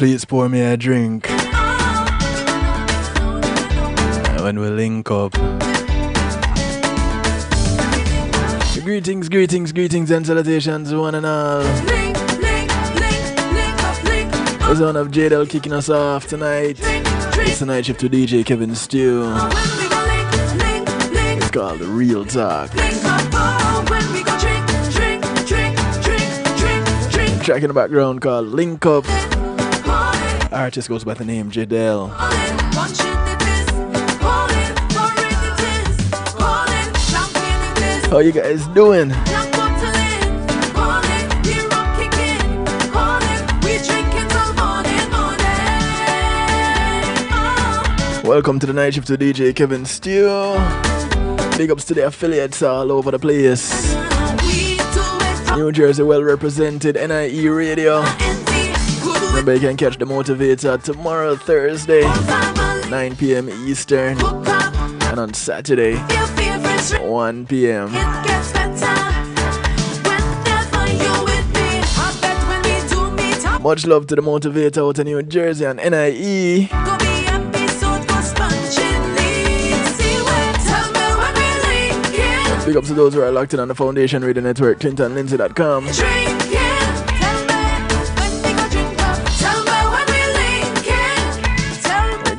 please pour me a drink. And when we link up. Greetings, greetings, greetings and salutations, one and all. The son of Jadel kicking us off tonight. It's the night shift to DJ Kevin Stew. It's called Real Talk. Track in the background called Link Up. Artist goes by the name Jadel. How you guys doing? Welcome to the night shift to DJ Kevin Stew. Big ups to the affiliates all over the place. New Jersey well represented, NIE Radio. Remember you can catch the Motivator tomorrow, Thursday, 9 p.m. Eastern. And on Saturday, 1 p.m. Much love to the Motivator out in New Jersey and NIE. Big up to those who are locked in on the Foundation Radio Network, ClintonLindsay.com.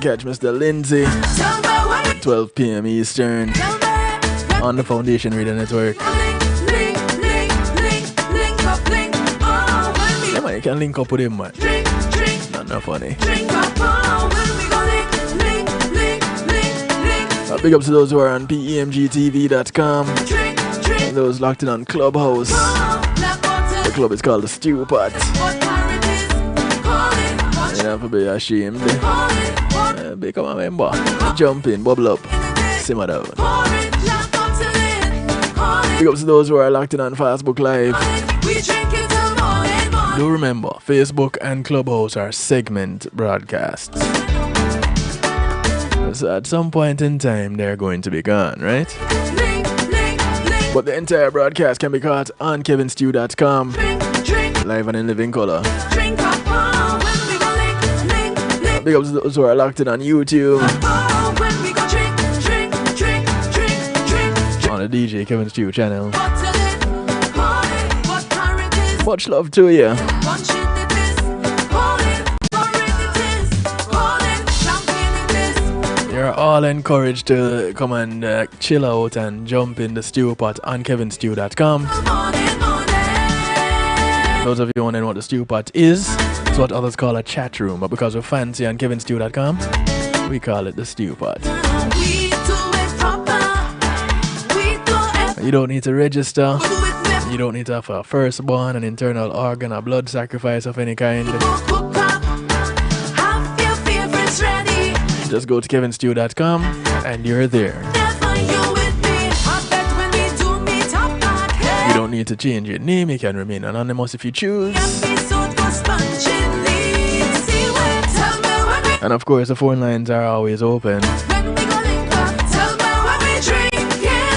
Catch Mr. Lindsay, 12 p.m. Eastern, on the Foundation Radio Network. Yeah, man, you can link up with him, man. Not funny. Big up to those who are on PEMGTV.com. And those locked in on Clubhouse. The club is called the Stew Pot. You don't have to be ashamed. Become a member. Jump in, bubble up, simmer down. Big up to those who are locked in on Facebook Live. Do remember, Facebook and Clubhouse are segment broadcasts. So at some point in time, they're going to be gone, right? But the entire broadcast can be caught on kevinstew.com, live and in living color. Big up to those who are locked in on YouTube, on the DJ Kevin Stew channel. Much love to you. You're all encouraged to come and chill out and jump in the stew pot on kevinstew.com. Those of you wondering what the stew pot is, it's what others call a chat room, but because we're fancy on kevinstew.com, we call it the stew pot. You don't need to register. You don't need to have a firstborn, an internal organ, a blood sacrifice of any kind. Just go to kevinstew.com and you're there. You don't need to change your name. You can remain anonymous if you choose. And of course, the phone lines are always open.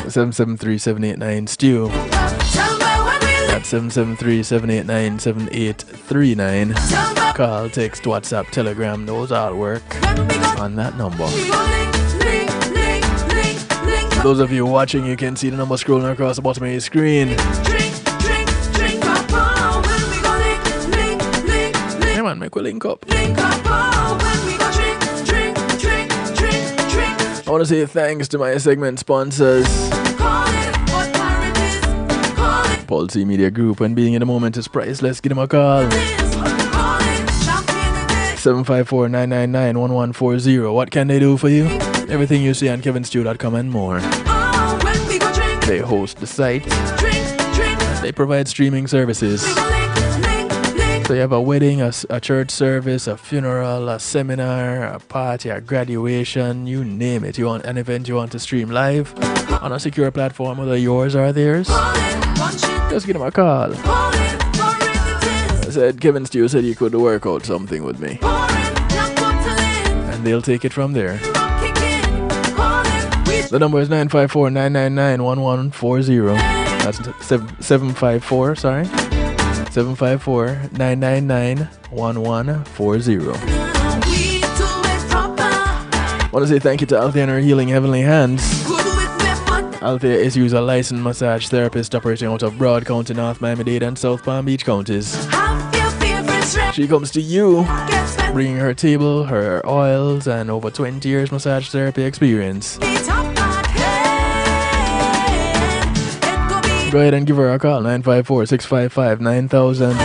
773-789-STEW. That's 773-789-7839. Call, text, WhatsApp, Telegram, those all work on that number. Those of you watching, you can see the number scrolling across the bottom of your screen. Hey man, make we link up. I want to say thanks to my segment sponsors, Policy Media Group, and being in the moment is priceless. Give them a call. 754-999-1140. What can they do for you? Everything you see on kevinstew.com and more. They host the site. They provide streaming services. So you have a wedding, a church service, a funeral, a seminar, a party, a graduation, you name it. You want an event you want to stream live on a secure platform, whether yours or theirs, just give them a call. I said, Kevin Stew said you could work out something with me. And they'll take it from there. The number is 954-999-1140. That's 754, sorry. 754-999-1140. I want to say thank you to Althea and her Healing Heavenly Hands. Althea is a licensed massage therapist operating out of Broad County, North Miami-Dade and South Palm Beach counties. She comes to you bringing her table, her oils, and over 20 years massage therapy experience. Go ahead and give her a call, 954-655-9000.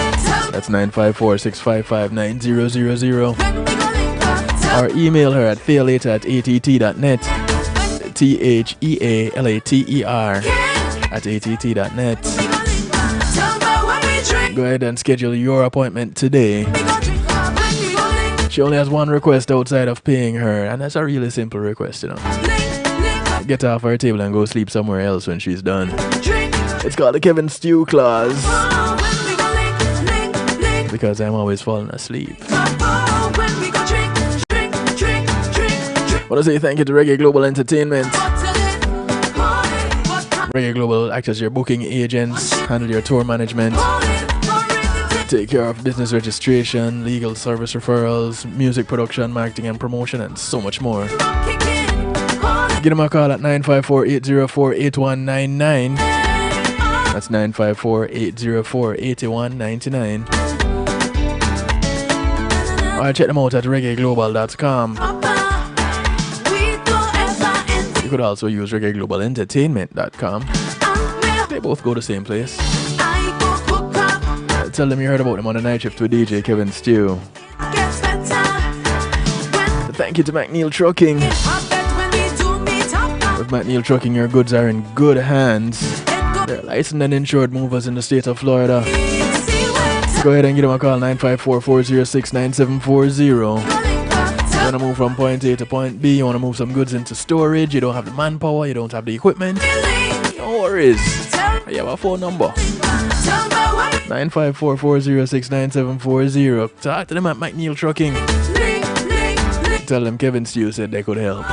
That's 954-655-9000. Or email her at thealater@att.net. THEALATER@att.net. Go ahead and schedule your appointment today. She only has one request outside of paying her, and that's a really simple request, you know. Get off her table and go sleep somewhere else when she's done. It's called the Kevin Stew Clause. Because I'm always falling asleep. I want to say thank you to Reggae Global Entertainment. Reggae Global acts as your booking agents, handle your tour management, take care of business registration, legal service referrals, music production, marketing and promotion, and so much more. Give them a call at 954-804-8199. That's 954-804-8199. Or check them out at reggaeglobal.com. You could also use reggaeglobalentertainment.com. They both go the same place. Tell them you heard about them on the night shift with DJ Kevin Stew. Thank you to McNeil Trucking. With McNeil Trucking, your goods are in good hands. They're licensed and insured movers in the state of Florida. Go ahead and give them a call, 954-406-9740. You want to move from point A to point B, you want to move some goods into storage, you don't have the manpower, you don't have the equipment. No worries. You have a phone number. 954-406-9740. Talk to them at McNeil Trucking. Tell them Kevin Stew said they could help.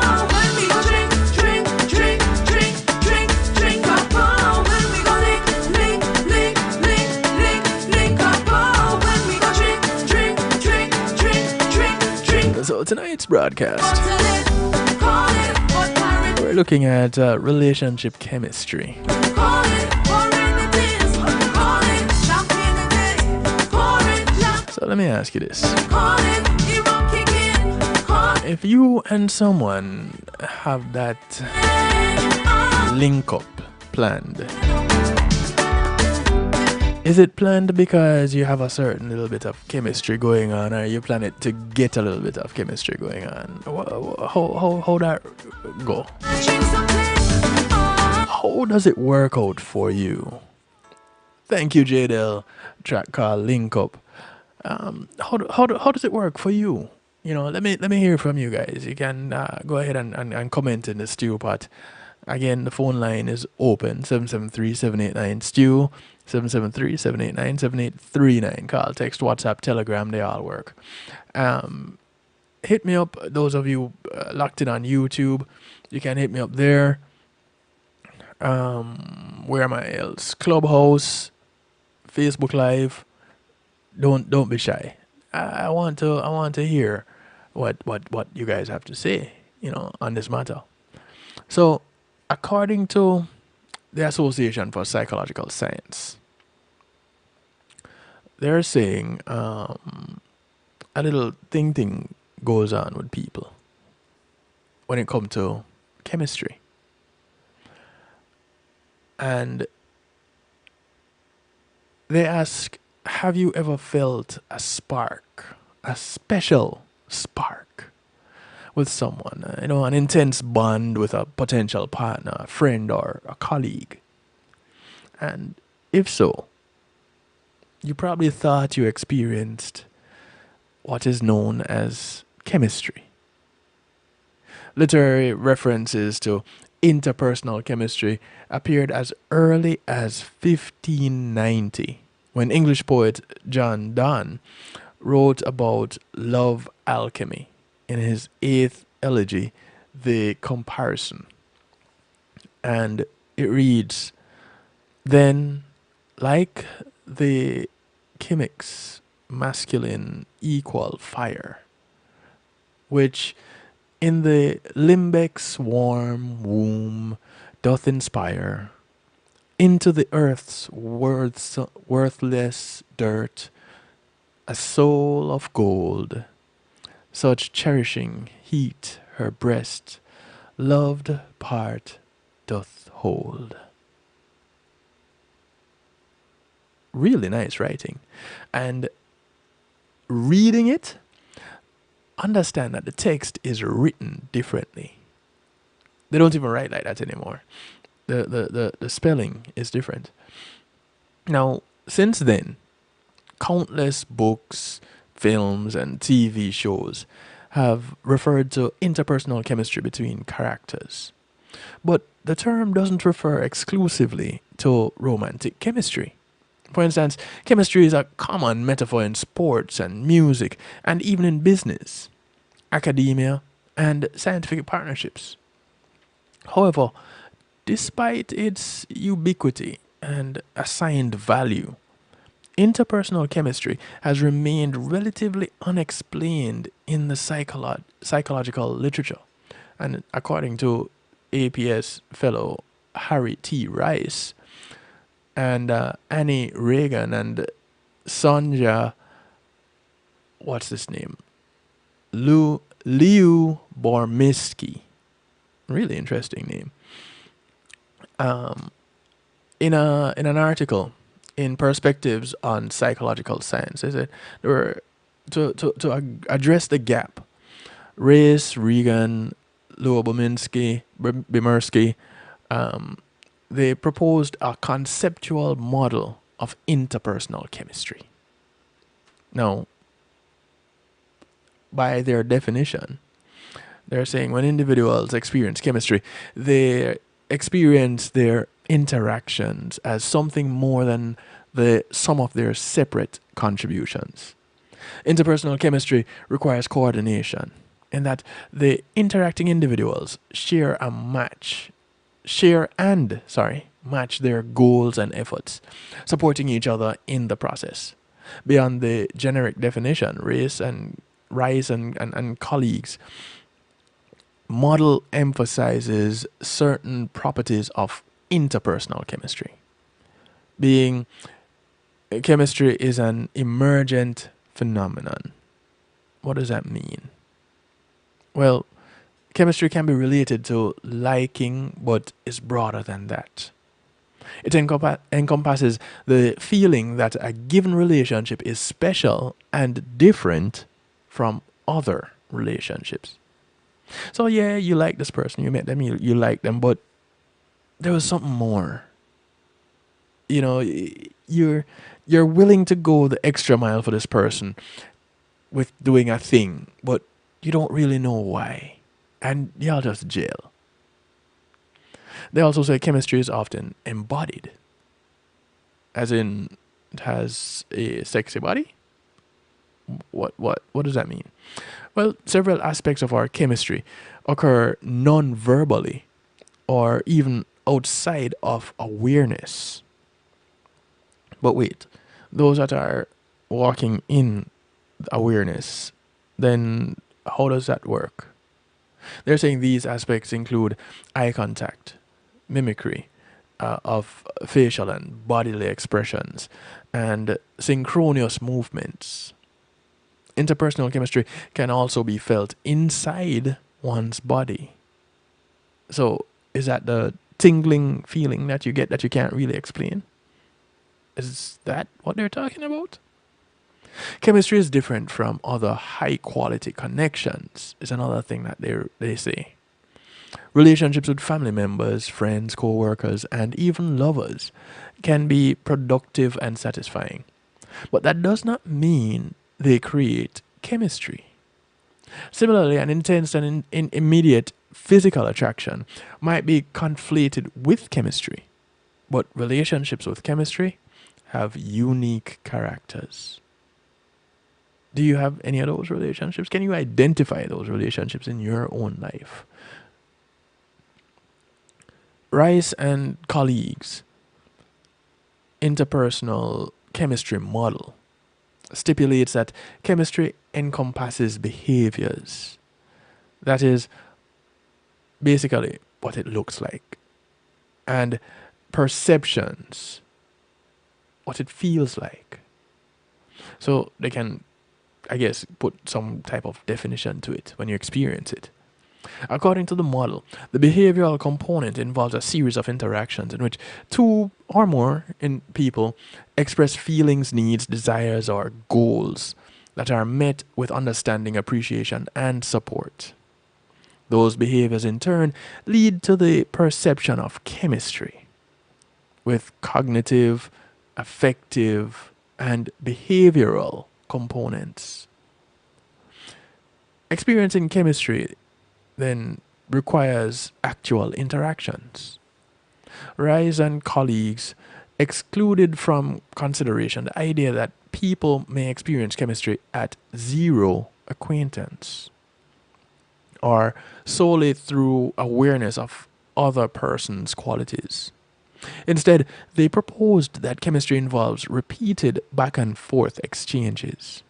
So tonight's broadcast, we're looking at relationship chemistry. So let me ask you this. If you and someone have that link up planned, is it planned because you have a certain little bit of chemistry going on, or you plan it to get a little bit of chemistry going on? How that go? How does it work out for you? Thank you, JDL. Track called Link Up. How does it work for you? You know, let me hear from you guys. You can go ahead and comment in the stew pot. Again, the phone line is open, 773-789-STEW, 773-789-7839. Call, text, WhatsApp, Telegram, they all work. Hit me up, those of you locked in on YouTube. You can hit me up there. Where am I else? Clubhouse, Facebook Live. Don't be shy. I want to hear what you guys have to say, you know, on this matter. So, according to the Association for Psychological Science, they're saying a little thing goes on with people when it comes to chemistry. And they ask, have you ever felt a spark, a special spark with someone, you know, an intense bond with a potential partner, a friend, or a colleague? And if so, you probably thought you experienced what is known as chemistry. Literary references to interpersonal chemistry appeared as early as 1590, when English poet John Donne wrote about love alchemy in his 8th elegy, The Comparison. And it reads, "Then, like the chemics, masculine equal fire, which in the limbec's warm womb doth inspire into the earth's worthless dirt a soul of gold, such cherishing heat her breast loved part doth hold. Really nice writing. And reading it, understand that the text is written differently. They don't even write like that anymore. The spelling is different. Now, since then, countless books, films, and TV shows have referred to interpersonal chemistry between characters. But the term doesn't refer exclusively to romantic chemistry. For instance, chemistry is a common metaphor in sports and music, and even in business, academia, and scientific partnerships. However, despite its ubiquity and assigned value, interpersonal chemistry has remained relatively unexplained in the psychological literature. And according to APS fellow Harry T. Rice and Annie Reagan and Sonja, what's his name? Liu Bormisky. Really interesting name. In an article in Perspectives on Psychological Science, they said there were to address the gap. Race, Regan, Lubomirsky, they proposed a conceptual model of interpersonal chemistry. Now, by their definition, they're saying when individuals experience chemistry, they experience their interactions as something more than the sum of their separate contributions. Interpersonal chemistry requires coordination in that the interacting individuals match their goals and efforts, supporting each other in the process. Beyond the generic definition, Rice and colleagues model emphasizes certain properties of interpersonal chemistry. Being chemistry is an emergent phenomenon. What does that mean? Well, chemistry can be related to liking, but is broader than that. It encompasses the feeling that a given relationship is special and different from other relationships. So yeah, you like this person, you met them, you like them, but there was something more. You know, you're willing to go the extra mile for this person with doing a thing, but you don't really know why. And y'all just gel. They also say chemistry is often embodied. As in, it has a sexy body? What does that mean? Well, several aspects of our chemistry occur non-verbally or even outside of awareness. But wait, those that are walking in awareness, then how does that work? They're saying these aspects include eye contact, mimicry of facial and bodily expressions, and synchronous movements. Interpersonal chemistry can also be felt inside one's body. So, is that the tingling feeling that you get that you can't really explain? Is that what they're talking about? Chemistry is different from other high-quality connections, is another thing that they say. Relationships with family members, friends, co-workers, and even lovers can be productive and satisfying. But that does not mean they create chemistry. Similarly, an intense and immediate physical attraction might be conflated with chemistry, but relationships with chemistry have unique characters. Do you have any of those relationships? Can you identify those relationships in your own life? Rice and colleagues' interpersonal chemistry model stipulates that chemistry encompasses behaviors. That is basically what it looks like. And perceptions, what it feels like. So they can, I guess, put some type of definition to it when you experience it. According to the model, the behavioral component involves a series of interactions in which two or more people express feelings, needs, desires, or goals that are met with understanding, appreciation, and support. Those behaviors in turn lead to the perception of chemistry, with cognitive, affective, and behavioral components. Experiencing chemistry then requires actual interactions. Rice and colleagues excluded from consideration the idea that people may experience chemistry at zero acquaintance or solely through awareness of other person's qualities. Instead, they proposed that chemistry involves repeated back and forth exchanges.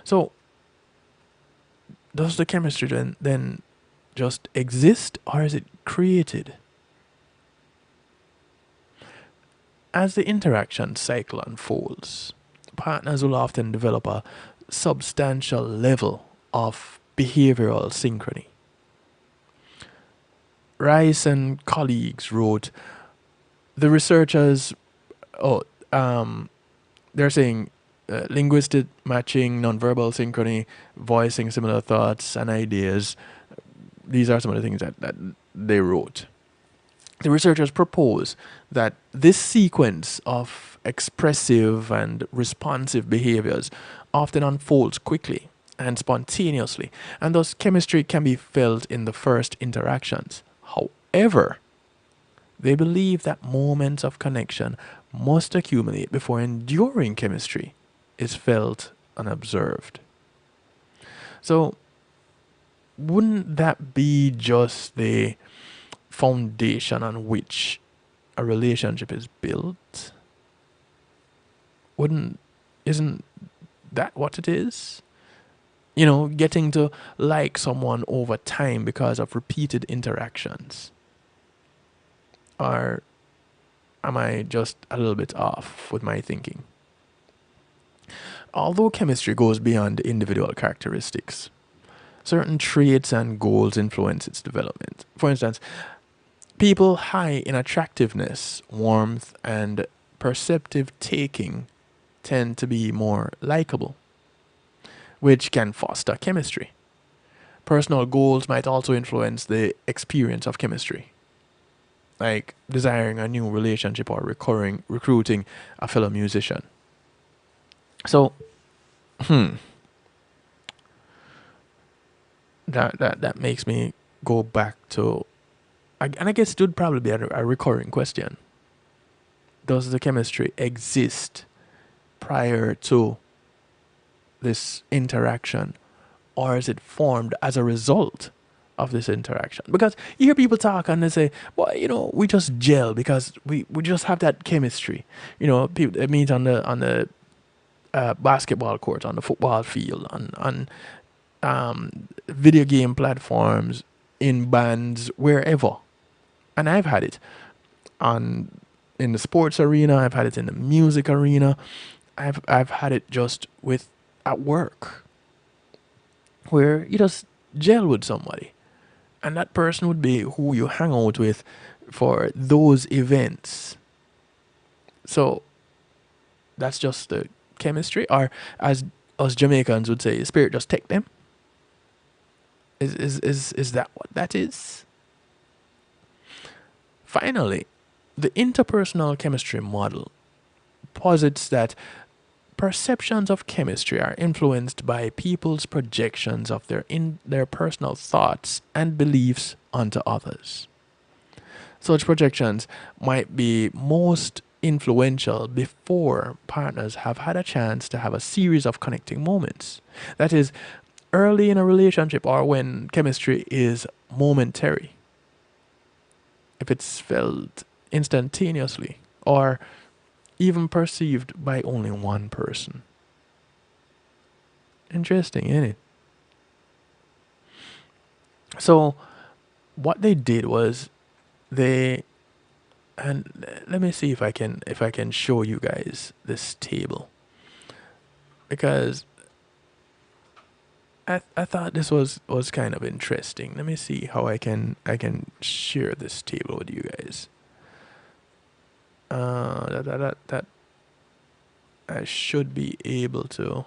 So, does the chemistry then just exist, or is it created? As the interaction cycle unfolds, partners will often develop a substantial level of behavioral synchrony. Rice and colleagues wrote, the researchers, they're saying linguistic matching, nonverbal synchrony, voicing similar thoughts and ideas. These are some of the things that they wrote. The researchers propose that this sequence of expressive and responsive behaviors often unfolds quickly and spontaneously, and thus chemistry can be felt in the first interactions. However, they believe that moments of connection must accumulate before enduring chemistry is felt and observed. So, wouldn't that be just the foundation on which a relationship is built? Isn't that what it is? You know, getting to like someone over time because of repeated interactions. Or am I just a little bit off with my thinking? Although chemistry goes beyond individual characteristics, certain traits and goals influence its development. For instance, people high in attractiveness, warmth, and perceptive taking tend to be more likable, which can foster chemistry. Personal goals might also influence the experience of chemistry, like desiring a new relationship or recruiting a fellow musician. So, that makes me go back to, and I guess it would probably be a recurring question. Does the chemistry exist prior to this interaction, or is it formed as a result of this interaction? Because you hear people talk and they say, well, we just gel because we just have that chemistry. People they meet on the basketball court, on the football field, on video game platforms, in bands, wherever. And I've had it in the sports arena. I've had it in the music arena. I've had it just at work, where you just gel with somebody, and that person would be who you hang out with for those events. So that's just the chemistry, or as us Jamaicans would say, spirit just take them. Is that what that is? Finally, the interpersonal chemistry model posits that perceptions of chemistry are influenced by people's projections of their personal thoughts and beliefs onto others. Such projections might be most influential before partners have had a chance to have a series of connecting moments. That is, early in a relationship, or when chemistry is momentary, if it's felt instantaneously, or even perceived by only one person. Interesting, isn't it? So what they did was they and let me see if I can show you guys this table, because I thought this was kind of interesting. Let me see how I can share this table with you guys. That I should be able to,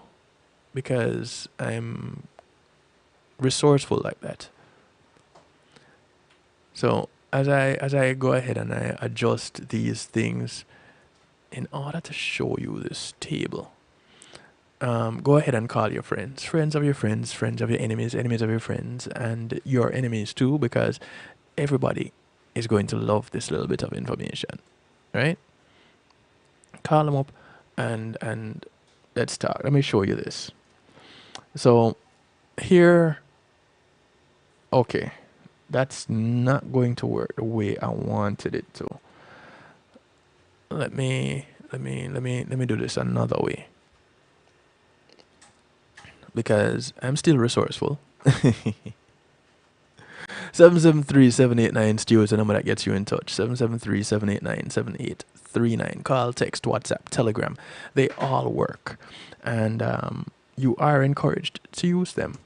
because I'm resourceful like that. So as I go ahead and I adjust these things in order to show you this table, go ahead and call your friends, friends of your friends, friends of your enemies, enemies of your friends, and your enemies too, because everybody is going to love this little bit of information, right? Call them up and let's talk. Let me show you this. So here, okay, that's not going to work the way I wanted it to. Let me do this another way, because I'm still resourceful. 773-789 Stu is the number that gets you in touch. 773-789-7839. Call, text, WhatsApp, Telegram. They all work. And you are encouraged to use them.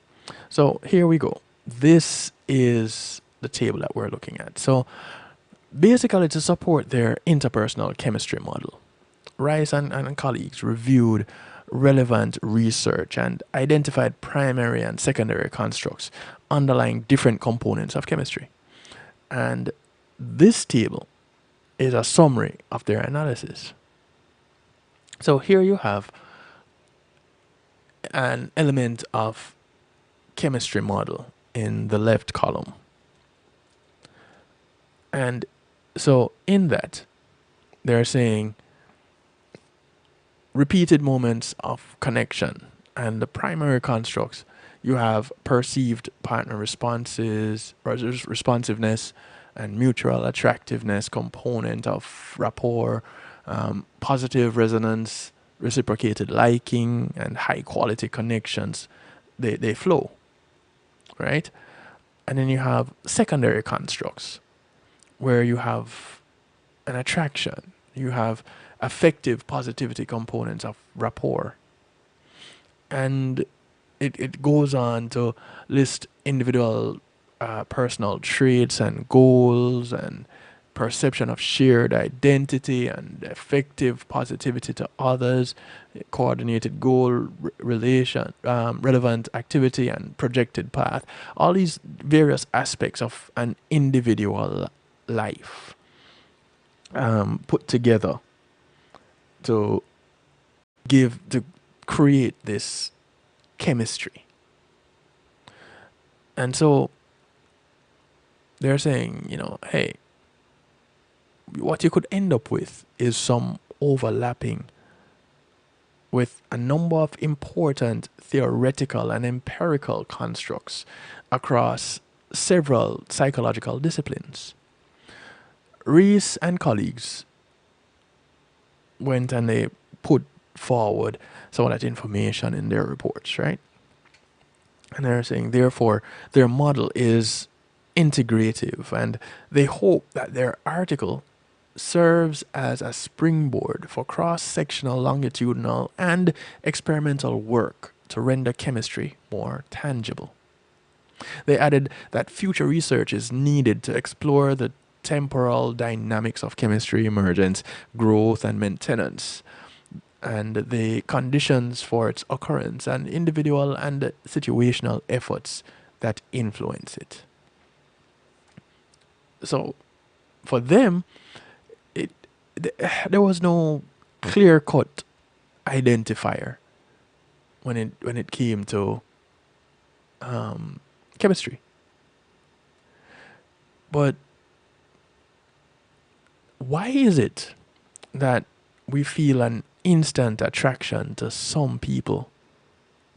So here we go. This is the table that we're looking at. So basically, to support their interpersonal chemistry model, Rice and colleagues reviewed relevant research and identified primary and secondary constructs underlying different components of chemistry. And this table is a summary of their analysis. So here you have an element of chemistry model in the left column. And so in that, they're saying repeated moments of connection, and the primary constructs, you have perceived partner responses, responsiveness, and mutual attractiveness component of rapport, positive resonance, reciprocated liking, and high quality connections. They flow, right? And then you have secondary constructs, where you have an attraction, you have affective positivity components of rapport. And it goes on to list individual personal traits and goals and perception of shared identity and effective positivity to others, coordinated goal, relation, relevant activity, and projected path. All these various aspects of an individual life put together to create this chemistry. And so they're saying, hey, what you could end up with is some overlapping with a number of important theoretical and empirical constructs across several psychological disciplines. Rees and colleagues went and they put forward some of that information in their reports, right? And they're saying, therefore, their model is integrative, and they hope that their article serves as a springboard for cross-sectional, longitudinal, and experimental work to render chemistry more tangible. They added that future research is needed to explore the temporal dynamics of chemistry emergence, growth, and maintenance, and the conditions for its occurrence, and individual and situational efforts that influence it. So, for them, there was no clear-cut identifier when it came to chemistry. But why is it that we feel an instant attraction to some people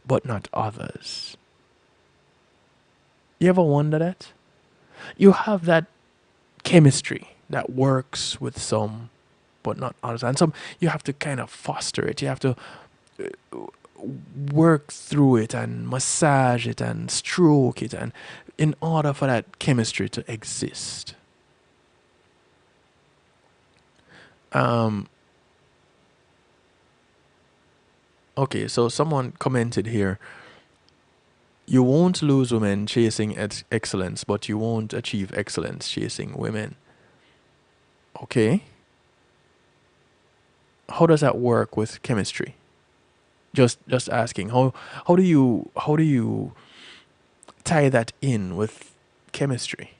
but not others? You ever wonder that? You have that chemistry that works with some but not others. And some you have to kind of foster it. You have to work through it and massage it and stroke it, and in order for that chemistry to exist. Okay, so someone commented here, you won't lose women chasing excellence, but you won't achieve excellence chasing women. Okay. How does that work with chemistry? Just asking. How do you tie that in with chemistry?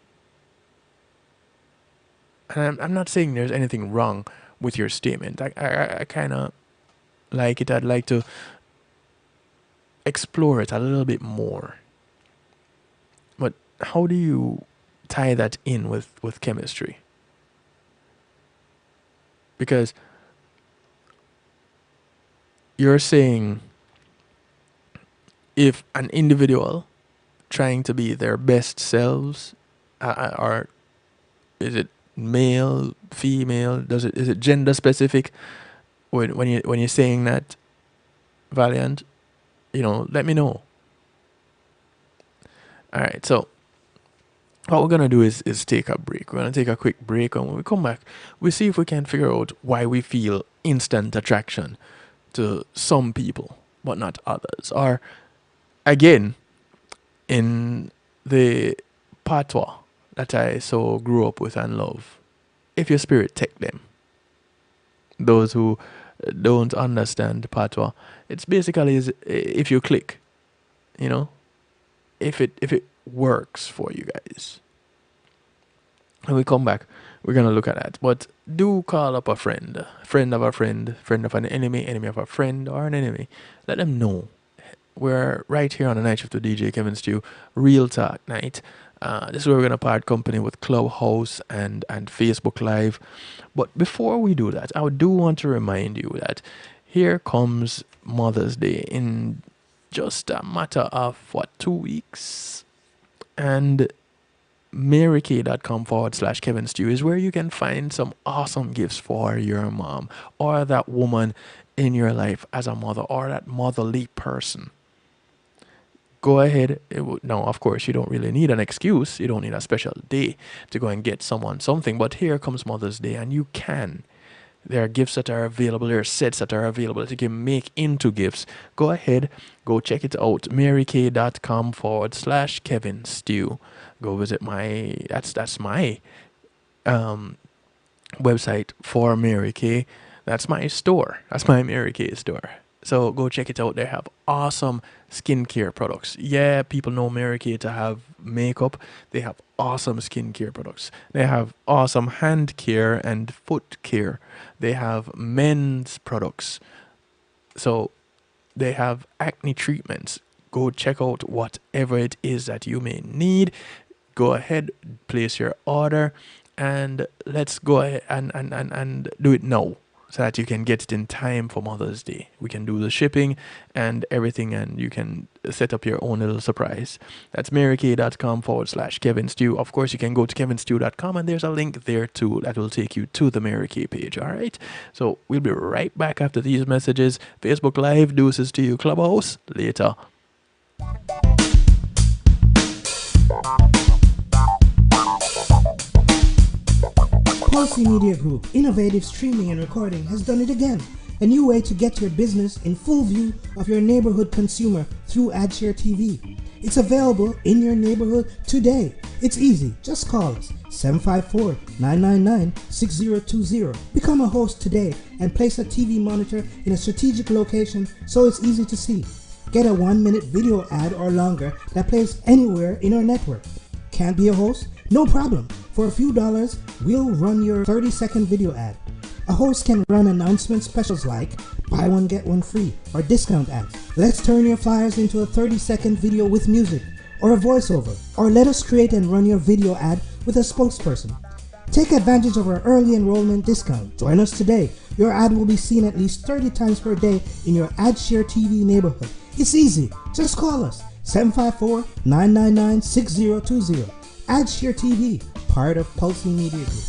And I'm not saying there's anything wrong with your statement. I kind of like it. I'd like to explore it a little bit more. But how do you tie that in with chemistry? Because you're saying if an individual trying to be their best selves, or is it male, female? Is it gender specific? When you're saying that, Valiant, let me know. All right, so what we're gonna do is take a break. We're gonna take a quick break, and when we come back, we see if we can figure out why we feel instant attraction to some people but not others. Or again, in the patois that I so grew up with and love, if your spirit take them. Those who don't understand patois, it's basically if you click, if it works for you guys. When we come back, we're gonna look at that. But do call up a friend of a friend, friend of an enemy, enemy of a friend, or an enemy. Let them know. We're right here on the Night Shift with DJ Kevin Stew, Real Talk Night. This is where we're gonna part company with Clubhouse and Facebook Live. But before we do that, I do want to remind you that here comes Mother's Day in just a matter of 2 weeks, and marykay.com/Kevin Stew is where you can find some awesome gifts for your mom or that woman in your life as a mother or that motherly person. Go ahead. Now, of course, you don't really need an excuse. You don't need a special day to go and get someone something. But here comes Mother's Day, and you can. There are gifts that are available. There are sets that are available that you can make into gifts. Go ahead. Go check it out. marykay.com/Kevin Stew. Go visit that's my website for Mary Kay. That's my store. That's my Mary Kay store. So go check it out. They have awesome skincare products. Yeah, people know Mary Kay to have makeup. They have awesome skincare products. They have awesome hand care and foot care. They have men's products. So they have acne treatments. Go check out whatever it is that you may need. Go ahead, place your order, and let's go ahead and do it now so that you can get it in time for Mother's Day. We can do the shipping and everything, and you can set up your own little surprise. That's marykay.com/Kevin Stew. Of course, you can go to kevinstew.com, and there's a link there too that will take you to the Mary Kay page. All right. So we'll be right back after these messages. Facebook Live, deuces to you. Clubhouse, later. Pulsey Media Group, innovative streaming and recording, has done it again. A new way to get your business in full view of your neighborhood consumer through AdShare TV. It's available in your neighborhood today. It's easy. Just call us 754-999-6020. Become a host today and place a TV monitor in a strategic location so it's easy to see. Get a 1-minute video ad or longer that plays anywhere in our network. Can't be a host? No problem. For a few dollars, we'll run your 30-second video ad. A host can run announcement specials like buy one get one free or discount ads. Let's turn your flyers into a 30-second video with music or a voiceover, or let us create and run your video ad with a spokesperson. Take advantage of our early enrollment discount. Join us today. Your ad will be seen at least 30 times per day in your AdShare TV neighborhood. It's easy. Just call us 754-999-6020. AdShare TV, part of Pulsey Media Group.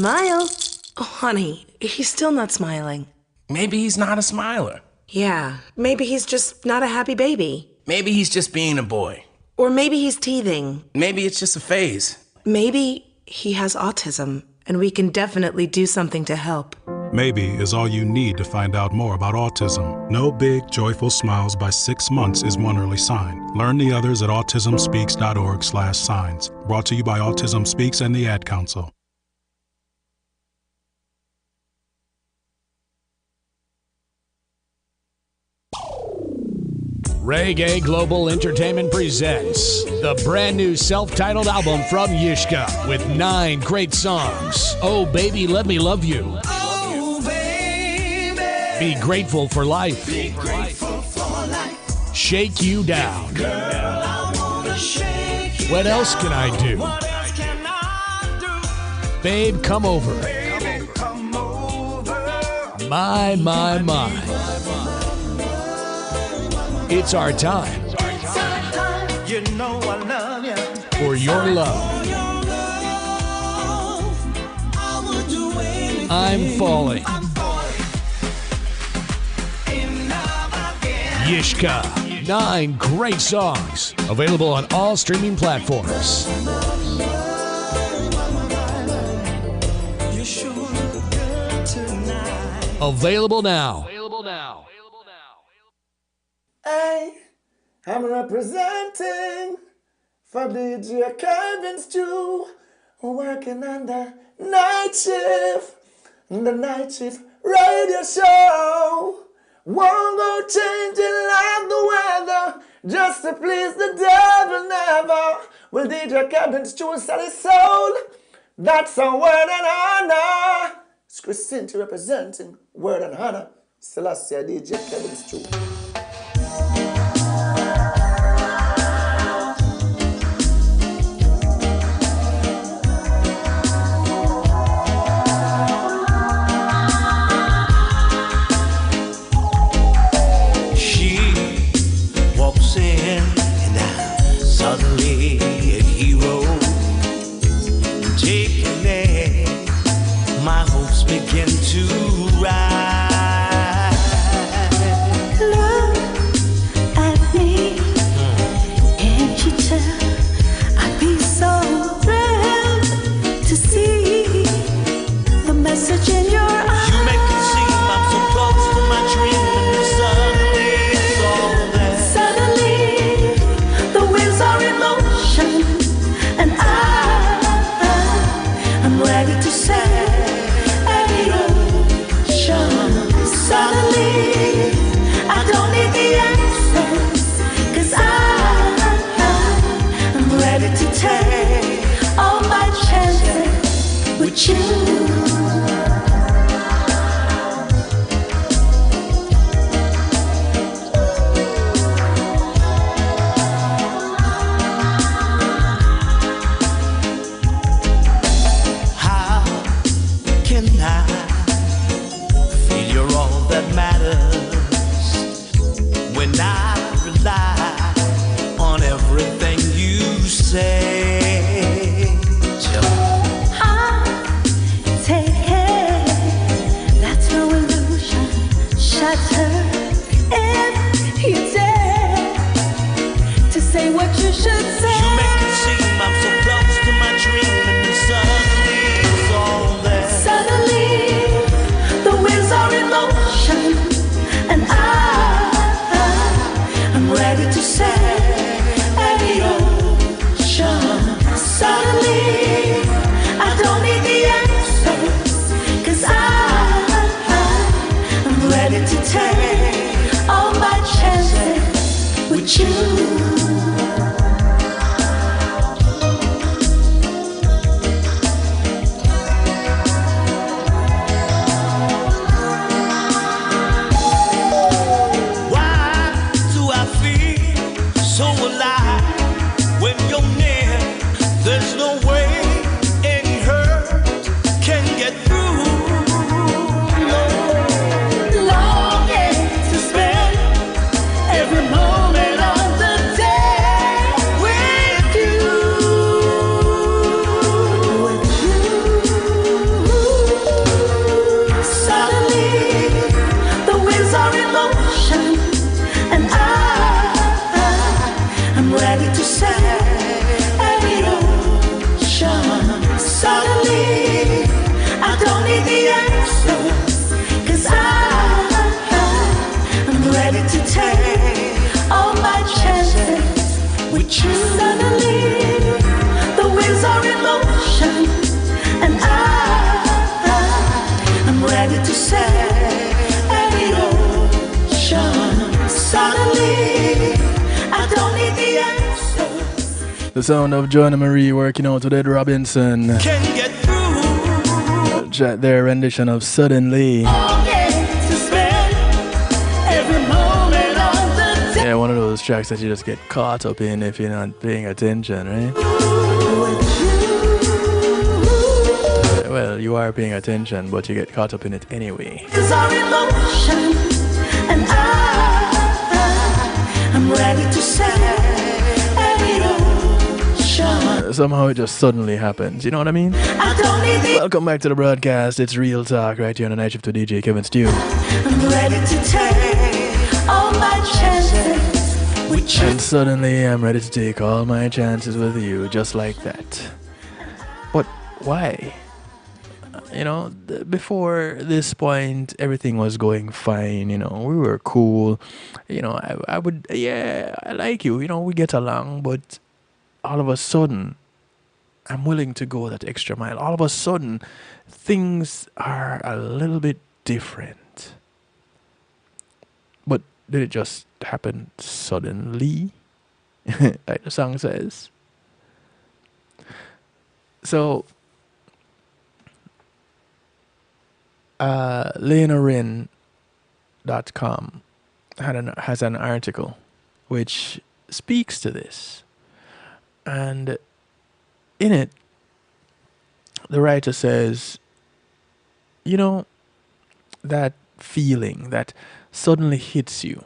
Smile. Oh, honey, he's still not smiling. Maybe he's not a smiler. Yeah, maybe he's just not a happy baby. Maybe he's just being a boy. Or maybe he's teething. Maybe it's just a phase. Maybe he has autism, and we can definitely do something to help. Maybe is all you need to find out more about autism. No big, joyful smiles by 6 months is one early sign. Learn the others at autismspeaks.org/signs. Brought to you by Autism Speaks and the Ad Council. Reggae Global Entertainment presents the brand new self-titled album from Yishka with 9 great songs. Oh, Baby, Let Me Love You. Oh, baby. Be Grateful for Life. Be grateful for life. Shake You Down. Girl, I wanna shake you What else can I do? What else can I do? Babe, Come Over. Baby, come over. My. It's our time You know I love you. for your love. I would do anything. I'm Falling. I'm falling in love again. Yishka. 9 great songs. Available on all streaming platforms. You sure look good tonight. Available now. Hey, I'm representing for DJ Kevin Stew, working on the night shift radio show. Won't go changing like the weather, just to please the devil never. Will DJ Kevin Stew sell his soul? That's a word and honor. It's Christine representing word and honor. Selassie DJ Kevin Stew. Suddenly a hero, taking it, my hopes begin to rise. Look at me, can't you tell? I'd be so thrilled to see the message in your eyes. You make it seem I'm so close to my dream, and suddenly it's all there. Suddenly the wheels are in motion, and I'm ready to set action. Suddenly I don't need the answers, 'cause I'm ready to take all my chances with you. Longing to spend every moment of the day. are in motion, and I'm ready to sail the ocean. Suddenly, I don't need the answers, 'cause I'm ready to take all my chances with you. Suddenly, the wheels are in motion, and I'm ready to sail the ocean. Suddenly, I don't need the answers. The sound of Joanna Marie working out with Ed Robinson. Can get through. Their rendition of Suddenly. Yeah, one of those tracks that you just get caught up in if you're not paying attention, right? Well, you are paying attention, but you get caught up in it anyway. I'm ready to sail the ocean. Somehow it just suddenly happens, you know what I mean? Welcome back to the broadcast. It's Real Talk right here on the Night Shift with DJ Kevin Stew. I'm ready to take all my chances with you. And suddenly I'm ready to take all my chances with you, just like that. But why? You know, before this point, everything was going fine. You know, we were cool. You know, I would, yeah, I like you. You know, we get along. But all of a sudden, I'm willing to go that extra mile. All of a sudden, things are a little bit different. But did it just happen suddenly? Like the song says. So, LenaRin.com has an article which speaks to this. And in it, the writer says, you know, that feeling that suddenly hits you.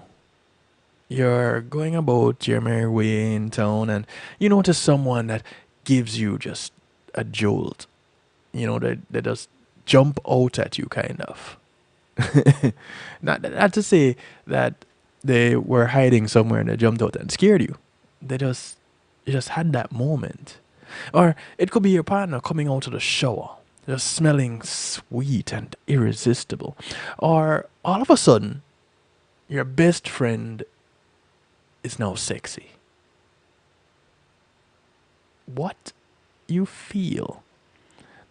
You're going about your merry way in town and you notice someone that gives you just a jolt. You know, they just jump out at you, kind of. Not to say that they were hiding somewhere and they jumped out and scared you. You just had that moment. Or it could be your partner coming out of the shower, just smelling sweet and irresistible. Or all of a sudden, your best friend is now sexy. What you feel,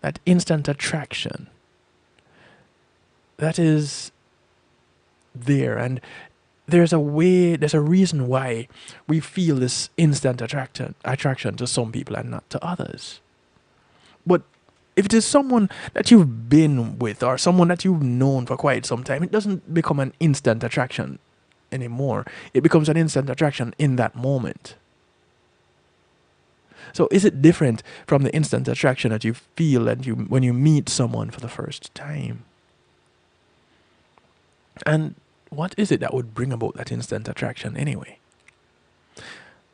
that instant attraction, that is there. And there's a reason why we feel this instant attraction to some people and not to others. But if it is someone that you've been with or someone that you've known for quite some time, it doesn't become an instant attraction anymore. It becomes an instant attraction in that moment. So is it different from the instant attraction that you feel when you meet someone for the first time? And what is it that would bring about that instant attraction anyway?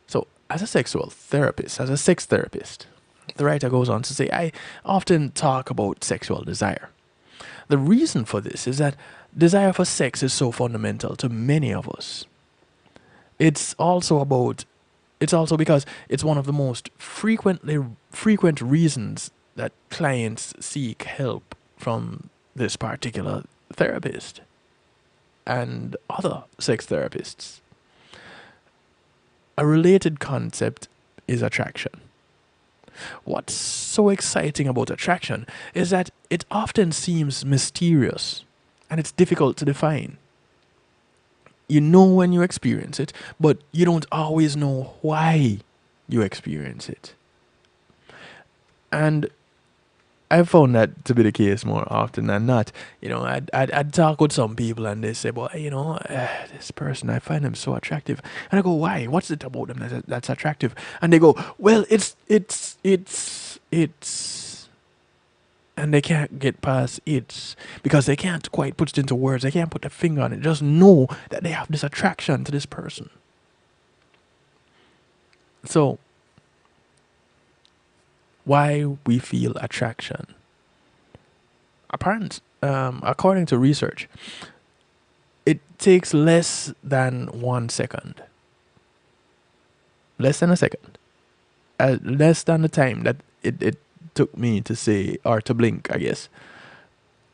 So as a sexual therapist, as a sex therapist, the writer goes on to say, I often talk about sexual desire. The reason for this is that desire for sex is so fundamental to many of us. It's also because it's one of the most frequent reasons that clients seek help from this particular therapist and other sex therapists. A related concept is attraction. What's so exciting about attraction is that it often seems mysterious and it's difficult to define. You know when you experience it, but you don't always know why you experience it. And I've found that to be the case more often than not. You know, I'd talk with some people and they say, well, you know, this person, I find them so attractive. And I go, why? What's it about them that's attractive? And they go, well, it's, and they can't get past it because they can't quite put it into words. They can't put their finger on it. Just know that they have this attraction to this person. So, why we feel attraction? According to research, it takes less than 1 second. Less than a second. Less than the time that it took me to say, or to blink, I guess,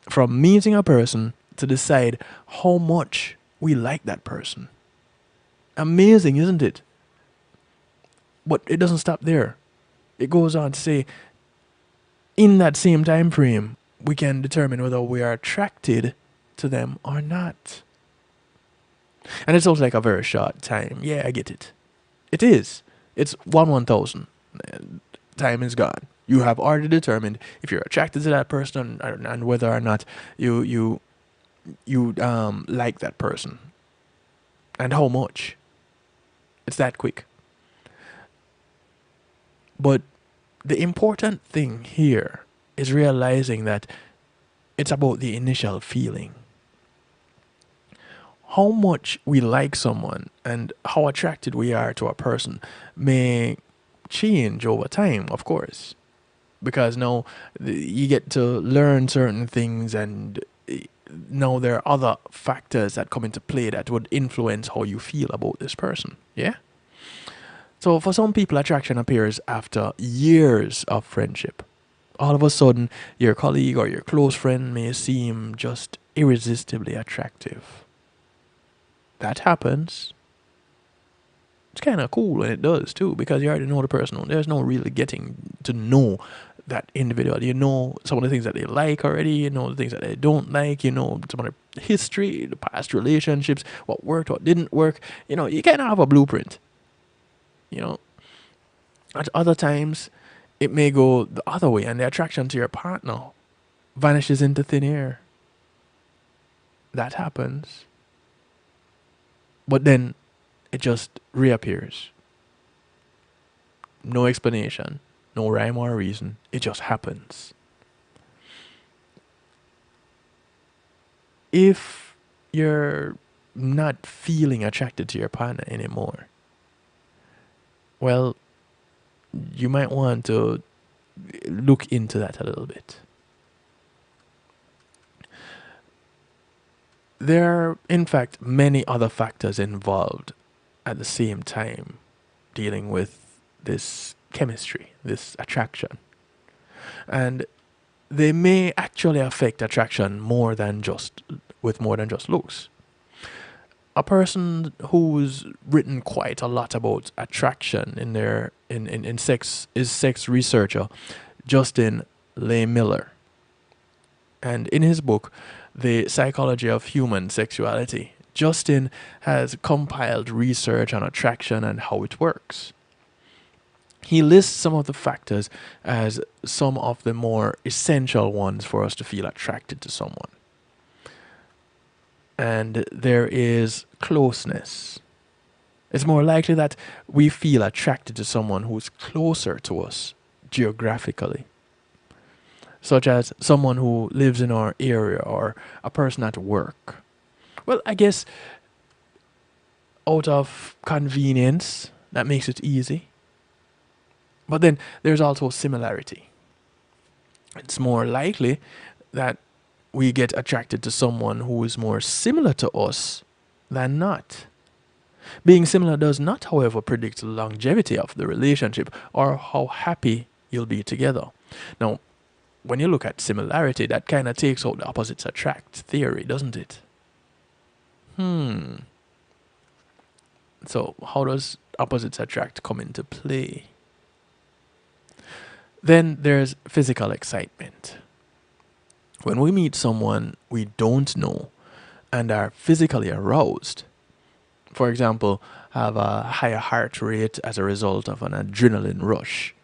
from meeting a person to decide how much we like that person. Amazing, isn't it? But it doesn't stop there. It goes on to say, in that same time frame, we can determine whether we are attracted to them or not. And it sounds like a very short time. Yeah, I get it. It is. It's 1/1000. Time is gone. You have already determined if you're attracted to that person and whether or not you like that person. And how much. It's that quick. But the important thing here is realizing that it's about the initial feeling. How much we like someone and how attracted we are to a person may change over time, of course. Because now you get to learn certain things, and now there are other factors that come into play that would influence how you feel about this person. Yeah? So for some people, attraction appears after years of friendship. All of a sudden, your colleague or your close friend may seem just irresistibly attractive. That happens. It's kind of cool when it does too, because you already know the person. There's no really getting to know that individual. You know some of the things that they like already. You know the things that they don't like. You know some of the history, the past relationships, what worked, what didn't work. You know, you kind of have a blueprint. You know, at other times, it may go the other way, and the attraction to your partner vanishes into thin air. That happens. But then it just reappears. No explanation, no rhyme or reason. It just happens. If you're not feeling attracted to your partner anymore, well, you might want to look into that a little bit. There are, in fact, many other factors involved at the same time dealing with this chemistry, this attraction. And they may actually affect attraction more than just looks. A person who's written quite a lot about attraction in sex is sex researcher Justin Lay Miller. And in his book, The Psychology of Human Sexuality, Justin has compiled research on attraction and how it works. He lists some of the factors as some of the more essential ones for us to feel attracted to someone. And there is closeness. It's more likely that we feel attracted to someone who's closer to us geographically, such as someone who lives in our area or a person at work. Well, I guess out of convenience, that makes it easy. But then there's also similarity. It's more likely that we get attracted to someone who is more similar to us than not. Being similar does not, however, predict the longevity of the relationship or how happy you'll be together. Now, when you look at similarity, that kind of takes out the opposites attract theory, doesn't it? So how does opposites attract come into play? Then there's physical excitement. When we meet someone we don't know and are physically aroused, for example, have a higher heart rate as a result of an adrenaline rush,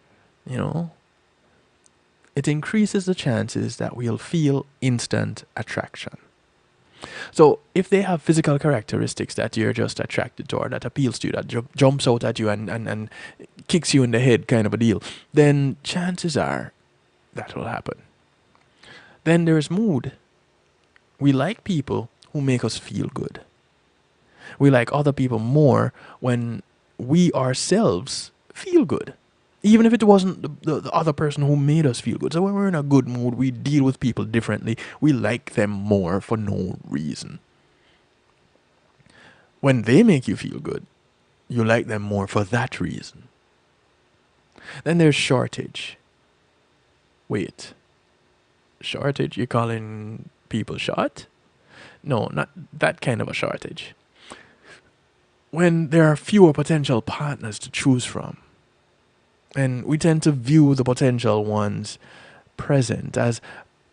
it increases the chances that we'll feel instant attraction. So if they have physical characteristics that you're just attracted to or that appeals to you, that jumps out at you and kicks you in the head kind of a deal, then chances are that will happen. Then there's mood. We like people who make us feel good. We like other people more when we ourselves feel good, even if it wasn't the other person who made us feel good. So when we're in a good mood, we deal with people differently. We like them more for no reason. when they make you feel good, you like them more for that reason. Then there's shortage. Wait. Shortage? You calling people short? No, not that kind of a shortage. When there are fewer potential partners to choose from, and we tend to view the potential ones present as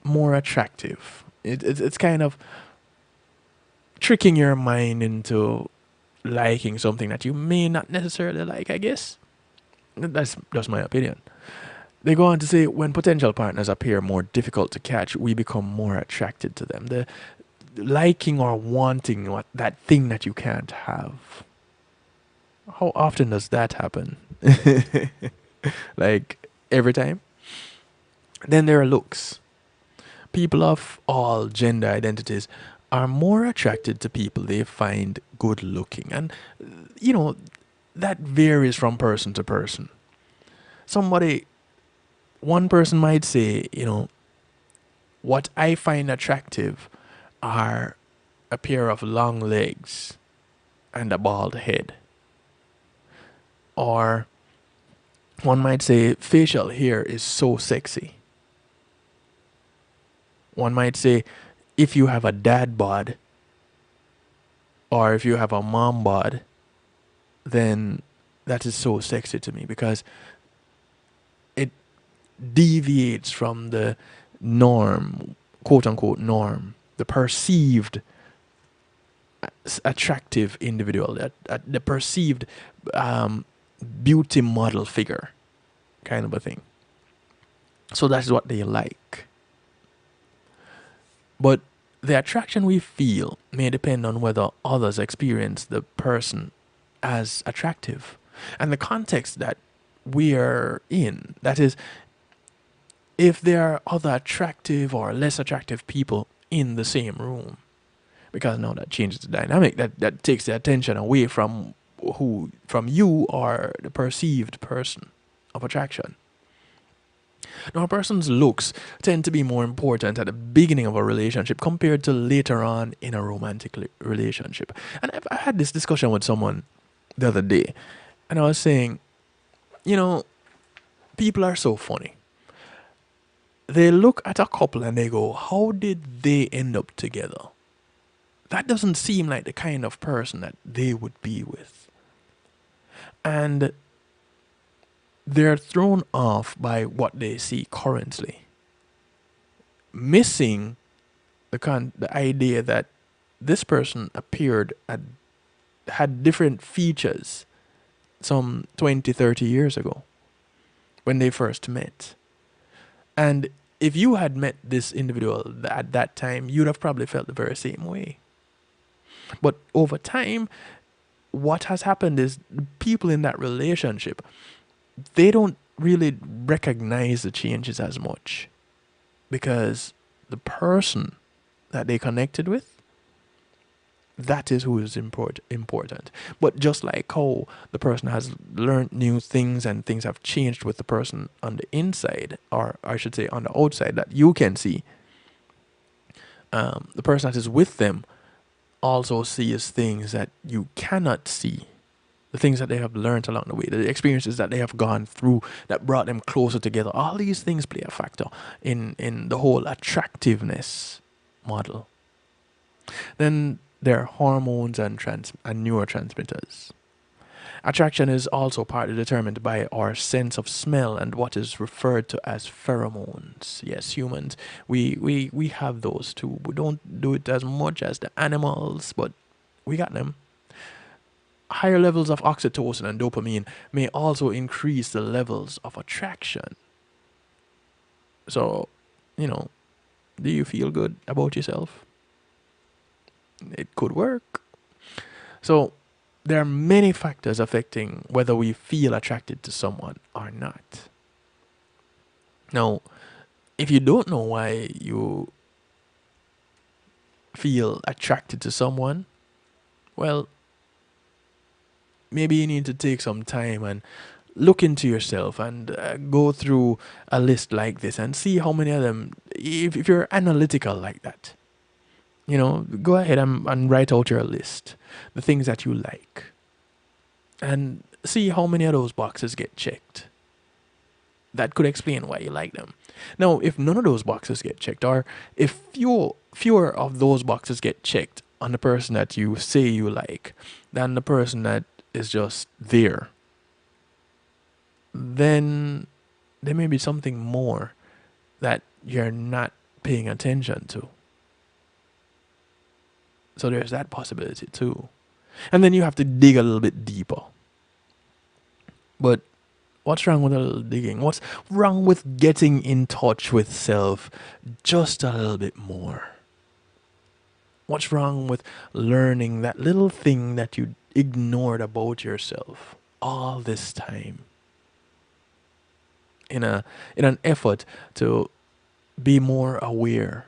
more attractive. It's kind of tricking your mind into liking something that you may not necessarily like, I guess. That's just my opinion. They go on to say, when potential partners appear more difficult to catch, we become more attracted to them. The liking or wanting that thing that you can't have. How often does that happen? Like every time? Then there are looks. People of all gender identities are more attracted to people they find good looking. And, that varies from person to person. One person might say, what I find attractive are a pair of long legs and a bald head. Or one might say facial hair is so sexy. One might say if you have a dad bod or if you have a mom bod, then that is so sexy to me because it deviates from the norm, quote unquote norm, the perceived attractive individual, the perceived beauty model figure kind of a thing. So that's what they like. But the attraction we feel may depend on whether others experience the person as attractive and the context that we are in. That is, if there are other attractive or less attractive people in the same room, because now that changes the dynamic, that takes the attention away from you or the perceived person of attraction. Now, a person's looks tend to be more important at the beginning of a relationship compared to later on in a romantic relationship. And I had this discussion with someone the other day, and I was saying, people are so funny. They look at a couple and they go, how did they end up together? That doesn't seem like the kind of person that they would be with. And they're thrown off by what they see currently, missing the idea that this person had different features some 20, 30 years ago when they first met. And if you had met this individual at that time, you'd have probably felt the very same way. But over time, what has happened is the people in that relationship, they don't really recognize the changes as much because the person that they connected with, that is who is important. But just like how the person has learned new things and things have changed with the person on the inside, or I should say on the outside that you can see, the person that is with them also sees things that you cannot see. The things that they have learned along the way, the experiences that they have gone through that brought them closer together. All these things play a factor in the whole attractiveness model. Then there are hormones and neurotransmitters. Attraction is also partly determined by our sense of smell and what is referred to as pheromones. Yes, humans, we have those too. We don't do it as much as the animals, but we got them. Higher levels of oxytocin and dopamine may also increase the levels of attraction. So, do you feel good about yourself? It could work. So, there are many factors affecting whether we feel attracted to someone or not. Now, if you don't know why you feel attracted to someone, well, maybe you need to take some time and look into yourself and go through a list like this and see how many of them, if you're analytical like that, Go ahead and write out your list, the things that you like, and see how many of those boxes get checked. That could explain why you like them. Now, if none of those boxes get checked, or if fewer of those boxes get checked on the person that you say you like than the person that is just there, then there may be something more that you're not paying attention to. So there's that possibility too. And then you have to dig a little bit deeper. But what's wrong with a little digging? What's wrong with getting in touch with self just a little bit more? What's wrong with learning that little thing that you ignored about yourself all this time? In an effort to be more aware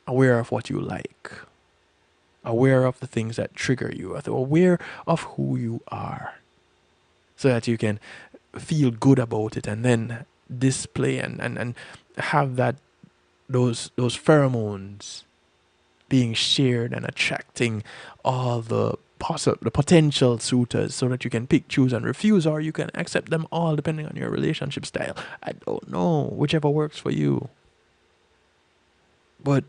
of what you like, aware of the things that trigger you, aware of who you are, so that you can feel good about it and then display and have those pheromones being shared and attracting all the potential suitors, so that you can pick, choose, and refuse, or you can accept them all depending on your relationship style. I don't know, whichever works for you. But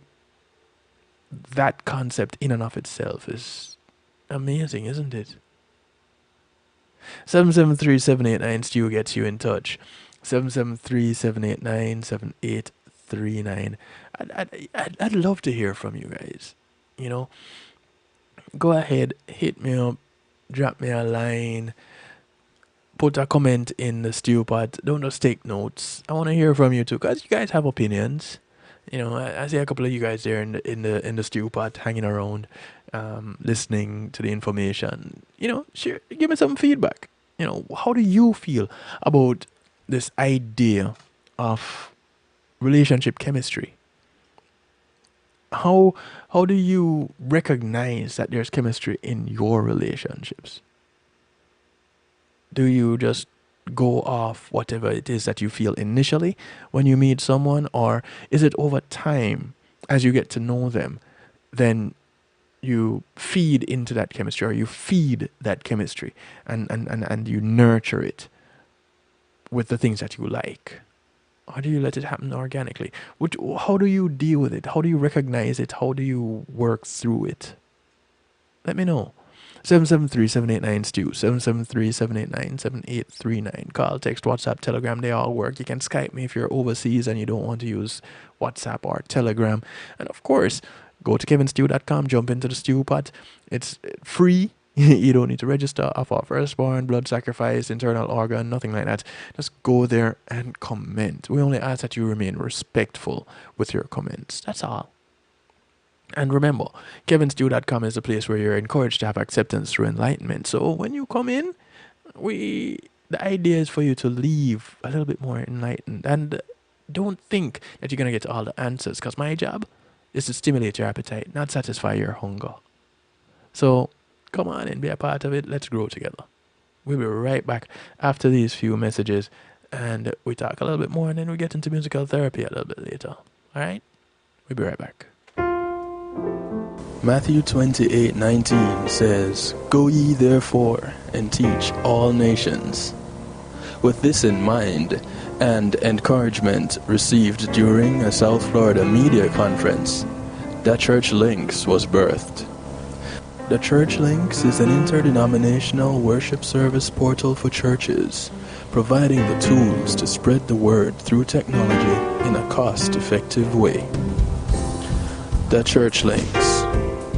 that concept in and of itself is amazing, isn't it? 773-789-STEW gets you in touch. 773-789-7839. I'd love to hear from you guys. Go ahead, hit me up, drop me a line, put a comment in the stew pot. Don't just take notes. I want to hear from you too, because you guys have opinions. I see a couple of you guys there in the stew pot hanging around, listening to the information. Share, give me some feedback. How do you feel about this idea of relationship chemistry? How do you recognize that there's chemistry in your relationships? Do you just go off whatever it is that you feel initially when you meet someone, or is it over time, as you get to know them, then you feed into that chemistry, or you feed that chemistry and you nurture it with the things that you like? Or do you let it happen organically? How do you deal with it? How do you recognize it? How do you work through it? Let me know. 773-789-STEW, 773-789-7839. Call, text, WhatsApp, Telegram, they all work. You can Skype me if you're overseas and you don't want to use WhatsApp or Telegram. And of course, go to kevinstew.com, jump into the stew pot. It's free. You don't need to register, offer firstborn, blood sacrifice, internal organ, nothing like that. Just go there and comment. We only ask that you remain respectful with your comments. That's all. And remember, kevinstew.com is a place where you're encouraged to have acceptance through enlightenment. So when you come in, the idea is for you to leave a little bit more enlightened. And don't think that you're going to get all the answers, because my job is to stimulate your appetite, not satisfy your hunger. So come on and be a part of it. Let's grow together. We'll be right back after these few messages, and we talk a little bit more, and then we get into musical therapy a little bit later. All right? We'll be right back. Matthew 28:19 says, "Go ye therefore and teach all nations." With this in mind, and encouragement received during a South Florida media conference, The Church Links was birthed. The Church Links is an interdenominational worship service portal for churches, providing the tools to spread the word through technology in a cost-effective way. The Church Links,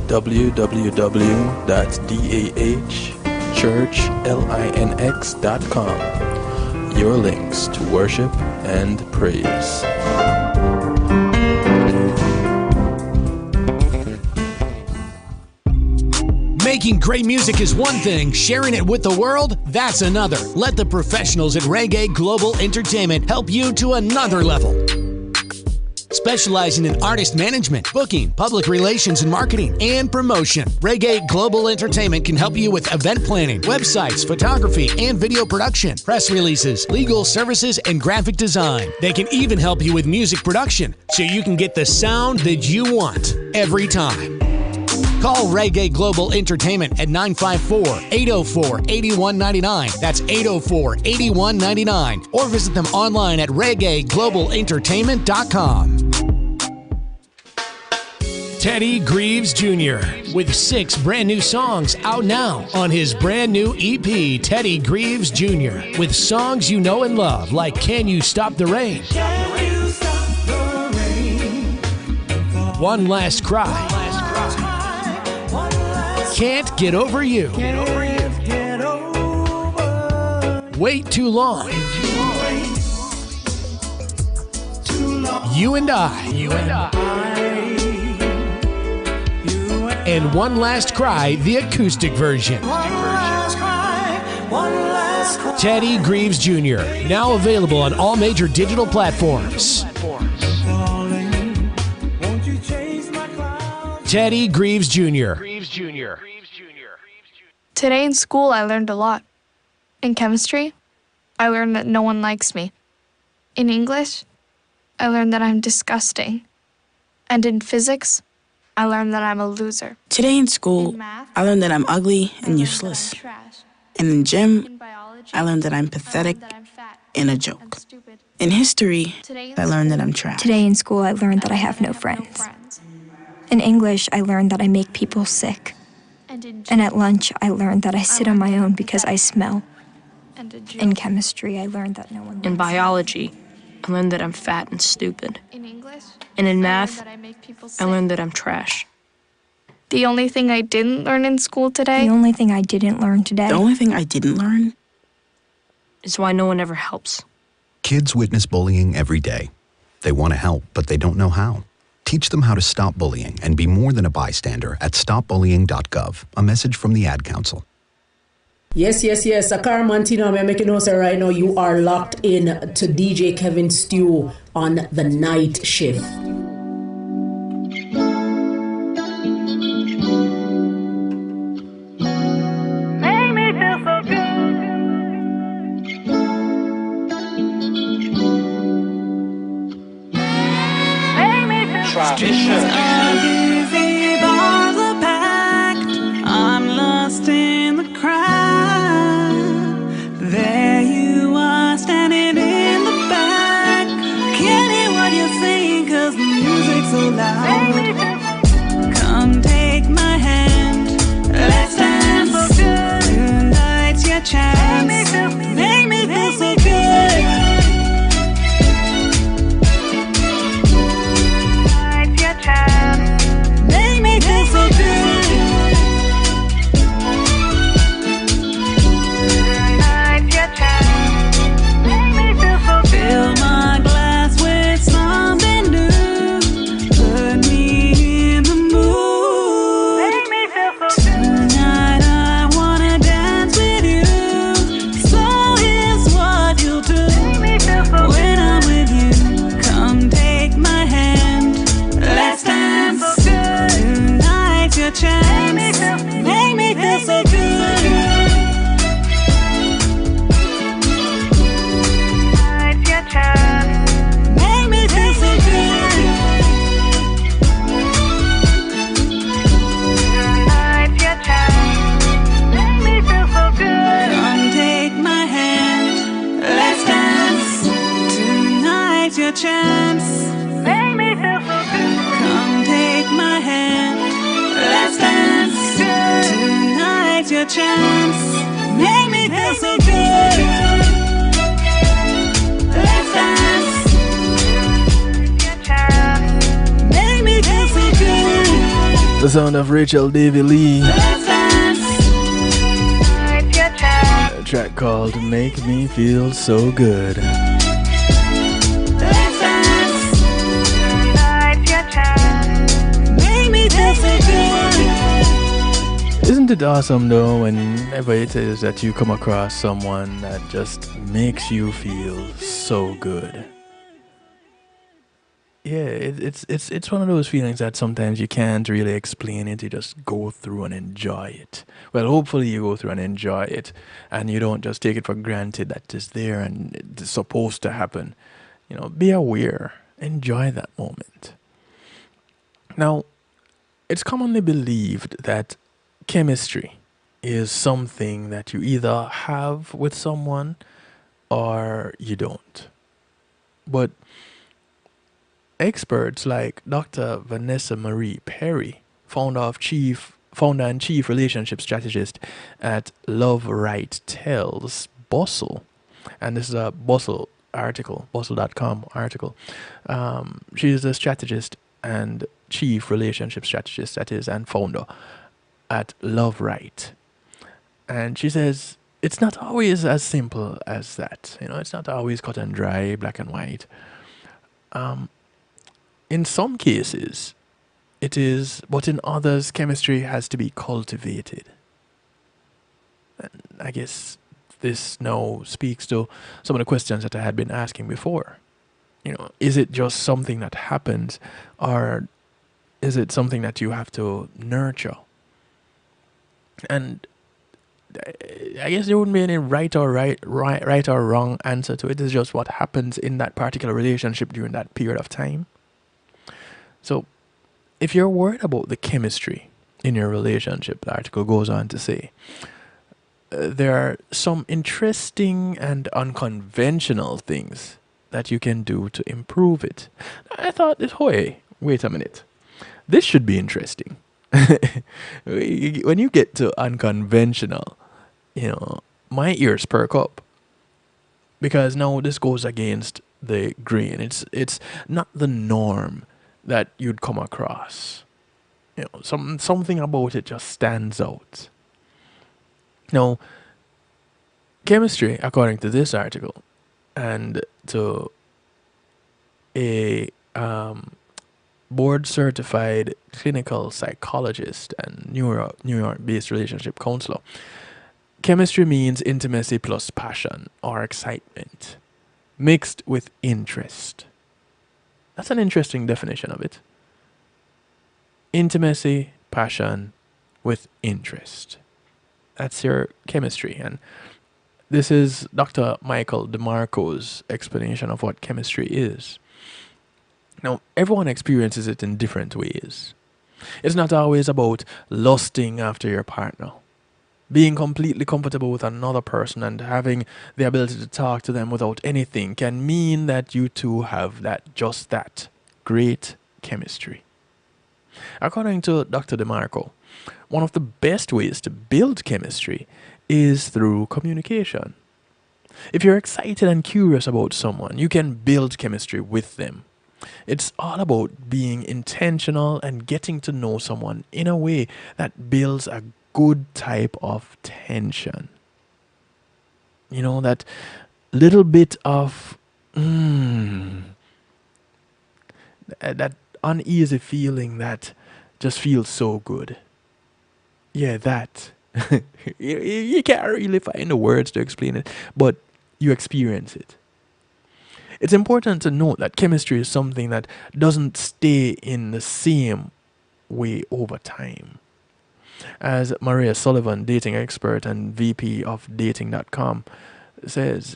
www.dahchurchlinx.com. Your links to worship and praise. Making great music is one thing, sharing it with the world, that's another. Let the professionals at Reggae Global Entertainment help you to another level. Specializing in artist management, booking, public relations and marketing, and promotion, Reggae Global Entertainment can help you with event planning, websites, photography, and video production, press releases, legal services, and graphic design. They can even help you with music production, so you can get the sound that you want every time. Call Reggae Global Entertainment at 954-804-8199. That's 804-8199. Or visit them online at reggaeglobalentertainment.com. Teddy Greaves Jr. with 6 brand new songs out now on his brand new EP, Teddy Greaves Jr. with songs you know and love like Can You Stop the Rain? One Last Cry. Can't Get Over You. Wait Too Long. You and I. And One Last Cry, the acoustic version. Teddy Greaves Jr., now available on all major digital platforms. Teddy Greaves Jr. Today in school, I learned a lot. In chemistry, I learned that no one likes me. In English, I learned that I'm disgusting. And in physics, I learned that I'm a loser. Today in school, I learned that I'm ugly and useless. And in gym, I learned that I'm pathetic and a joke. In history, I learned that I'm trash. Today in school, I learned that I have no friends. In English, I learned that I make people sick. And at lunch, I learned that I sit on my own because I smell. In chemistry, I learned that no one likes me. In biology, I learned that I'm fat and stupid. And in math, I learned that I'm trash. The only thing I didn't learn in school today? The only thing I didn't learn today. The only thing I didn't learn is why no one ever helps. Kids witness bullying every day. They want to help, but they don't know how. Teach them how to stop bullying and be more than a bystander at stopbullying.gov. A message from the Ad Council. Yes. Akar Mantino, I'm making notes right now. You are locked in to DJ Kevin Stew on the night shift. Make me feel so good. Make me feel so good. Busy bars are packed. I'm lost in the crowd. There you are, standing in the back. Can't hear what you're saying 'cause the music's so loud. Come take my hand, let's dance. Tonight's your chance. Make me feel so good. Tonight's your chance. Make me feel so good. Tonight's your chance. Make me feel so good. Fill my glass with something new. Put me in the mood. Make me feel so good. Tonight I wanna dance with you. So here's what you'll do. Make me feel so good. When I'm with you, come take my hand. Let's dance. Tonight's your chance. Make me feel so good. Tonight's your chance. Make me feel so good. Tonight's your chance. Make me feel so good. Come take my hand. Let's dance. Tonight's your chance. Make me feel so good. Come take my hand. Let's dance. Tonight's your chance. Make me feel so good. Let's dance. Your chance. Make me feel so good. The sound of Rachel Davy Lee. Let's dance. Tonight's your chance. A track called Make Me Feel So Good. Let's dance. Tonight's your chance. Make me feel so good. Isn't it awesome though whenever it is that you come across someone that just makes you feel so good? Yeah, it's one of those feelings that sometimes you can't really explain it. You just go through and enjoy it. Well, hopefully you go through and enjoy it, and you don't just take it for granted that it's there and it's supposed to happen. You know, be aware, enjoy that moment. Now, It's commonly believed that chemistry is something that you either have with someone or you don't. But experts like Dr. Vanessa Marie Perry, founder and chief relationship strategist at Love Right Tells Bustle, and this is a Bustle article, bustle.com article. She is a strategist and chief relationship strategist, that is, and founder at Love Right. And she says it's not always as simple as that. It's not always cut and dry, black and white. In some cases, it is, but in others, chemistry has to be cultivated. And I guess this now speaks to some of the questions that I had been asking before. Is it just something that happens, or is it something that you have to nurture? And I guess there wouldn't be any right or wrong answer to it. It's just what happens in that particular relationship during that period of time. So, if you're worried about the chemistry in your relationship, the article goes on to say, there are some interesting and unconventional things that you can do to improve it. I thought, wait a minute. This should be interesting. When you get to unconventional, my ears perk up. Because now this goes against the grain. It's not the norm that you'd come across. Something about it just stands out. Now, chemistry, according to this article, and to a board-certified clinical psychologist and New York-based relationship counselor, chemistry means intimacy plus passion or excitement, mixed with interest. That's an interesting definition of it. Intimacy, passion, with interest. That's your chemistry. And this is Dr. Michael DeMarco's explanation of what chemistry is. Now, everyone experiences it in different ways. It's not always about lusting after your partner. Being completely comfortable with another person and having the ability to talk to them without anything can mean that you two have just that great chemistry. According to Dr. DeMarco, one of the best ways to build chemistry is through communication. If you're excited and curious about someone, you can build chemistry with them. It's all about being intentional and getting to know someone in a way that builds a good type of tension. That little bit of that uneasy feeling that just feels so good. Yeah, that. You can't really find the words to explain it, but you experience it. It's important to note that chemistry is something that doesn't stay in the same way over time. As Maria Sullivan, dating expert and VP of dating.com, says,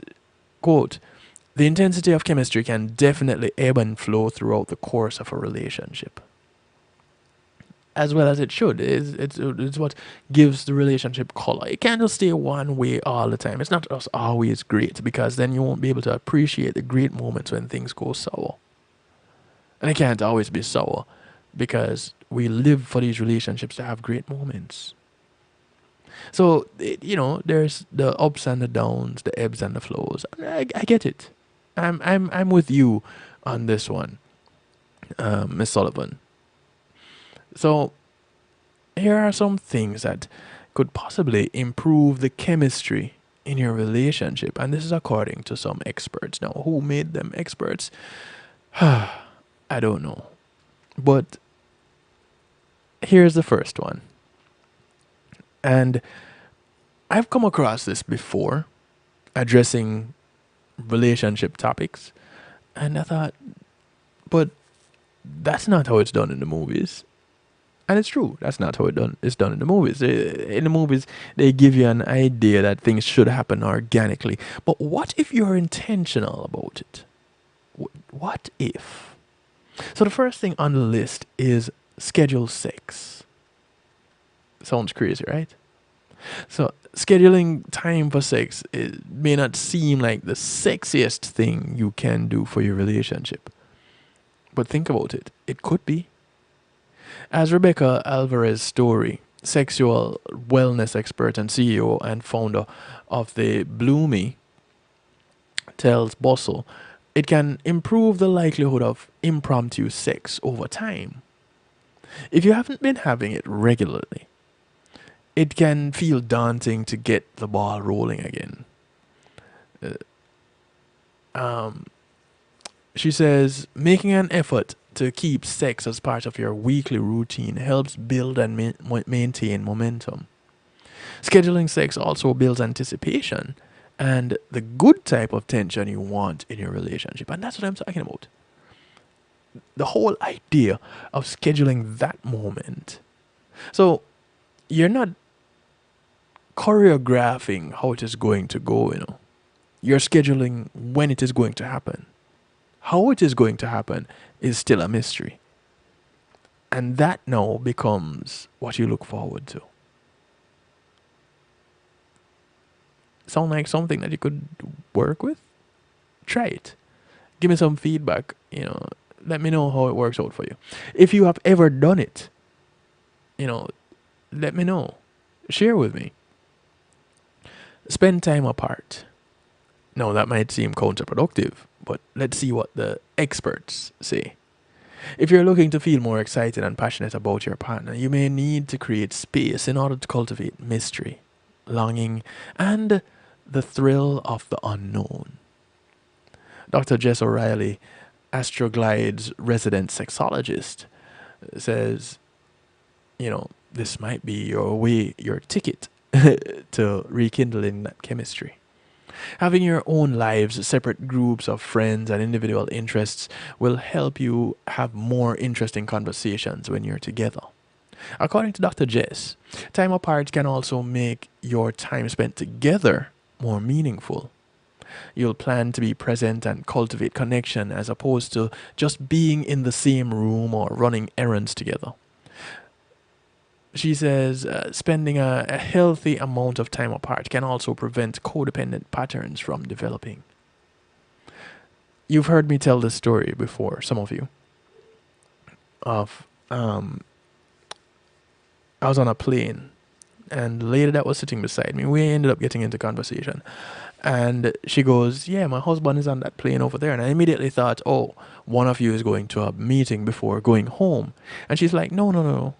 quote, "The intensity of chemistry can definitely ebb and flow throughout the course of a relationship." As well as it should. It's what gives the relationship color. It can't just stay one way all the time. It's not just always great, because then you won't be able to appreciate the great moments when things go sour. And it can't always be sour, because we live for these relationships to have great moments. So, there's the ups and the downs, the ebbs and the flows. I get it. I'm with you on this one, Miss Sullivan. So, here are some things that could possibly improve the chemistry in your relationship. And this is according to some experts. Now, who made them experts? I don't know. But here's the first one. And I've come across this before, addressing relationship topics. And I thought, but that's not how it's done in the movies. And it's true, that's not how it's done in the movies. In the movies, they give you an idea that things should happen organically. But what if you're intentional about it? What if? So the first thing on the list is schedule sex. Sounds crazy, right? So scheduling time for sex, it may not seem like the sexiest thing you can do for your relationship. But think about it. It could be. As Rebecca Alvarez Story, sexual wellness expert and CEO and founder of the Bloomy, tells Bustle, it can improve the likelihood of impromptu sex over time. If you haven't been having it regularly, it can feel daunting to get the ball rolling again. She says, making an effort to keep sex as part of your weekly routine helps build and maintain momentum. Scheduling sex also builds anticipation and the good type of tension you want in your relationship. And that's what I'm talking about. The whole idea of scheduling that moment. So you're not choreographing how it is going to go, You're scheduling when it is going to happen. How it is going to happen is still a mystery. And that now becomes what you look forward to. Sound like something that you could work with? Try it. Give me some feedback, Let me know how it works out for you. If you have ever done it, let me know. Share with me. Spend time apart. Now, that might seem counterproductive, but let's see what the experts say. If you're looking to feel more excited and passionate about your partner, you may need to create space in order to cultivate mystery, longing, and the thrill of the unknown. Dr. Jess O'Reilly, Astroglide's resident sexologist, says, this might be your ticket to rekindling that chemistry. Having your own lives, separate groups of friends and individual interests will help you have more interesting conversations when you're together. According to Dr. Jess, time apart can also make your time spent together more meaningful. You'll plan to be present and cultivate connection as opposed to just being in the same room or running errands together. She says spending a healthy amount of time apart can also prevent codependent patterns from developing. You've heard me tell this story before, some of you, of I was on a plane and the lady that was sitting beside me, we ended up getting into conversation. And she goes, yeah, my husband is on that plane over there. And I immediately thought, oh, one of you is going to a meeting before going home. And she's like, no.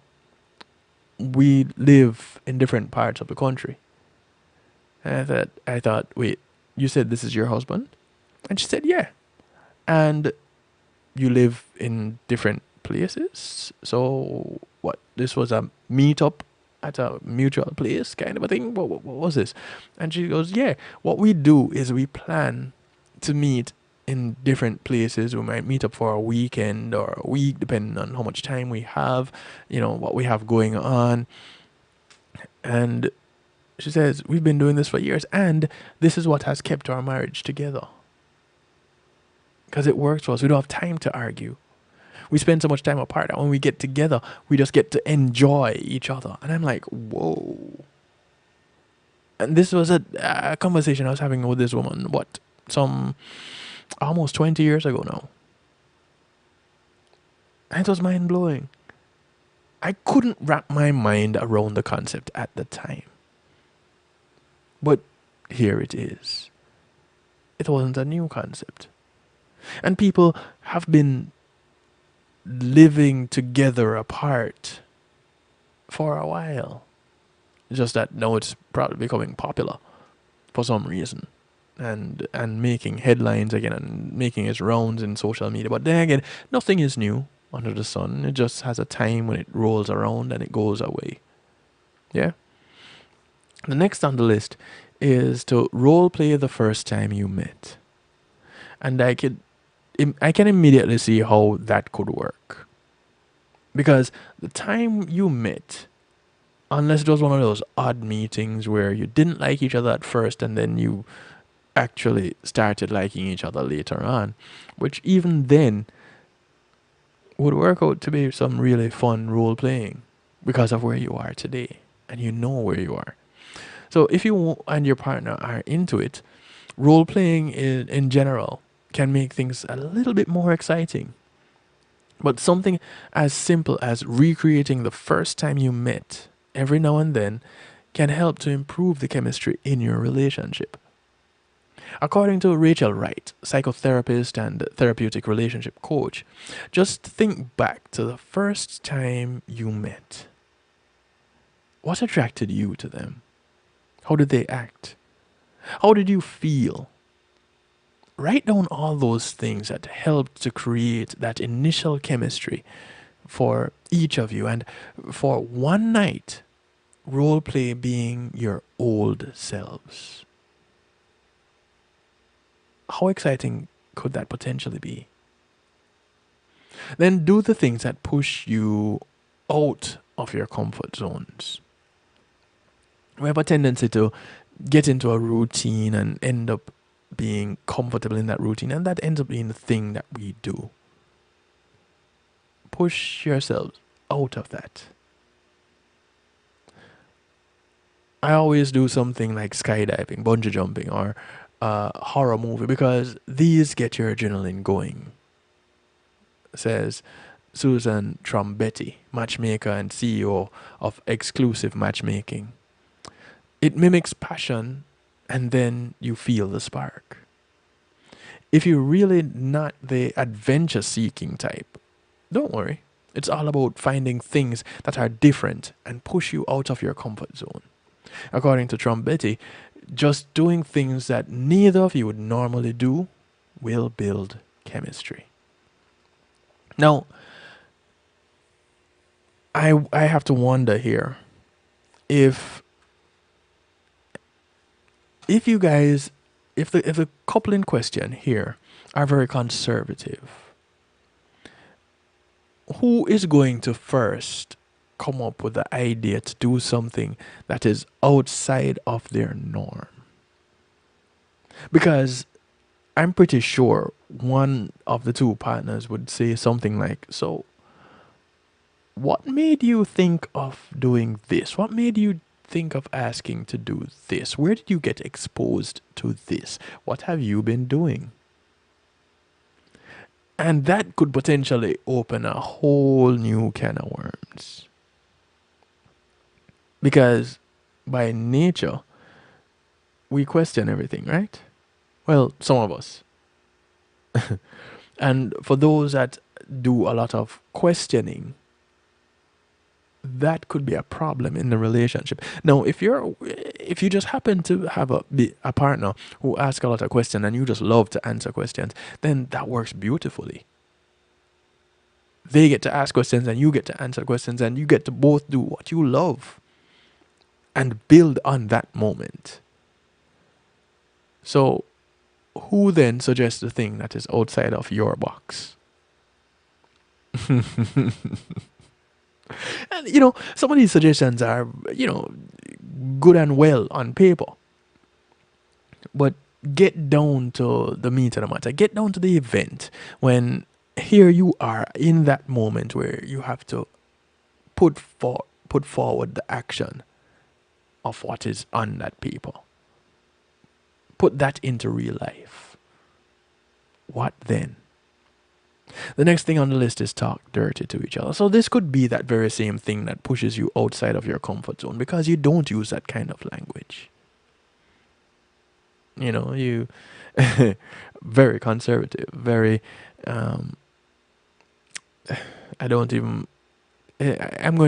We live in different parts of the country. And I thought, wait, you said this is your husband? And she said, yeah. And you live in different places? So what, this was a meetup at a mutual place kind of a thing? What was this? And she goes, yeah, what we do is we plan to meet in different places. We might meet up for a weekend or a week, depending on how much time we have, what we have going on. And she says, we've been doing this for years, and this is what has kept our marriage together. Because it works for us. We don't have time to argue. We spend so much time apart that when we get together, we just get to enjoy each other. And I'm like, whoa. And this was a conversation I was having with this woman, almost 20 years ago now. And it was mind-blowing. I couldn't wrap my mind around the concept at the time. But here it is. It wasn't a new concept. And people have been living together apart for a while. Just that now it's probably becoming popular for some reason. And making headlines again and making its rounds in social media. But then again, nothing is new under the sun. It just has a time when it rolls around and it goes away. Yeah? The next on the list is to role play the first time you met. And I can immediately see how that could work. Because the time you met, unless it was one of those odd meetings where you didn't like each other at first and then you actually started liking each other later on, which even then would work out to be some really fun role playing because of where you are today and you know where you are. So if you and your partner are into it, role playing in general can make things a little bit more exciting. But something as simple as recreating the first time you met every now and then can help to improve the chemistry in your relationship. According to Rachel Wright, psychotherapist and therapeutic relationship coach, just think back to the first time you met. What attracted you to them? How did they act? How did you feel? Write down all those things that helped to create that initial chemistry for each of you. And for one night, role play being your old selves. How exciting could that potentially be? Then do the things that push you out of your comfort zones. We have a tendency to get into a routine and end up being comfortable in that routine, and that ends up being the thing that we do. Push yourselves out of that. I always do something like skydiving, bungee jumping, or a horror movie because these get your adrenaline going, says Susan Trombetti, matchmaker and CEO of Exclusive Matchmaking. It mimics passion, and then you feel the spark. If you're really not the adventure-seeking type, don't worry. It's all about finding things that are different and push you out of your comfort zone. According to Trombetti, just doing things that neither of you would normally do will build chemistry. Now, I have to wonder here if you guys, if the couple in question here are very conservative, who is going to first come up with the idea to do something that is outside of their norm? Because I'm pretty sure one of the two partners would say something like, so what made you think of doing this? What made you think of asking to do this? Where did you get exposed to this? What have you been doing? And that could potentially open a whole new can of worms. Because by nature, we question everything, right? Well, some of us. And for those that do a lot of questioning, that could be a problem in the relationship. Now, if you just happen to have a partner who asks a lot of questions and you just love to answer questions, then that works beautifully. They get to ask questions and you get to answer questions, and you get to both do what you love and build on that moment. So, who then suggests the thing that is outside of your box? And, some of these suggestions are, good and well on paper. But get down to the meat of the matter. Get down to the event when here you are in that moment where you have to put forward the action of what is on that paper. Put that into real life. What then? The next thing on the list is talk dirty to each other. So this could be that very same thing that pushes you outside of your comfort zone because you don't use that kind of language. You very conservative, very I'm going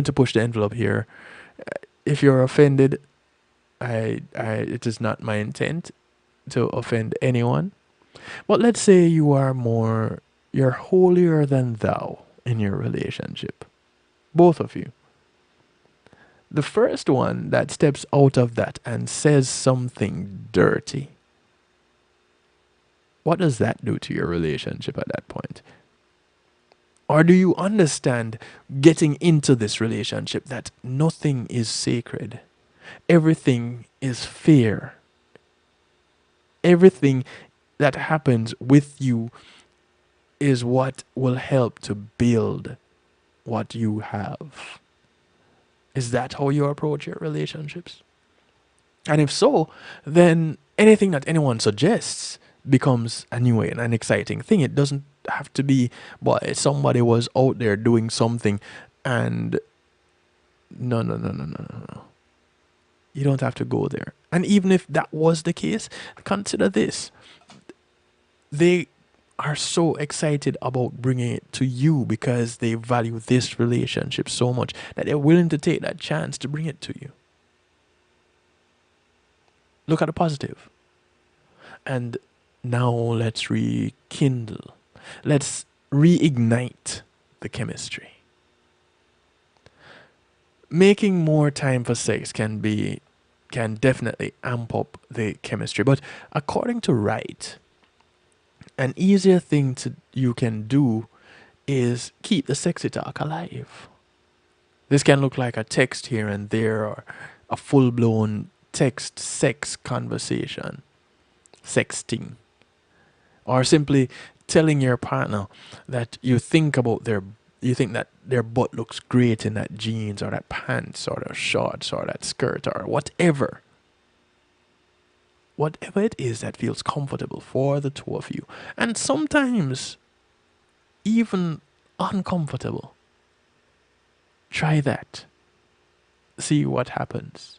to push the envelope here. If you're offended, it is not my intent to offend anyone. But let's say you're holier than thou in your relationship. Both of you. The first one that steps out of that and says something dirty, what does that do to your relationship at that point? Or do you understand getting into this relationship that nothing is sacred? Everything is fair. Everything that happens with you is what will help to build what you have. Is that how you approach your relationships? And if so, then anything that anyone suggests becomes a new and an exciting thing. It doesn't have to be, but somebody was out there doing something and no. You don't have to go there. And even if that was the case, consider this. They are so excited about bringing it to you because they value this relationship so much that they're willing to take that chance to bring it to you. Look at the positive. And now let's rekindle. Let's reignite the chemistry. Making more time for sex can definitely amp up the chemistry. But according to Wright, an easier thing you can do is keep the sexy talk alive. This can look like a text here and there, or a full-blown text sex conversation, sexting, or simply telling your partner that you think that their butt looks great in that jeans or that pants or the shorts or that skirt or whatever. Whatever it is that feels comfortable for the two of you. And sometimes even uncomfortable. Try that. See what happens.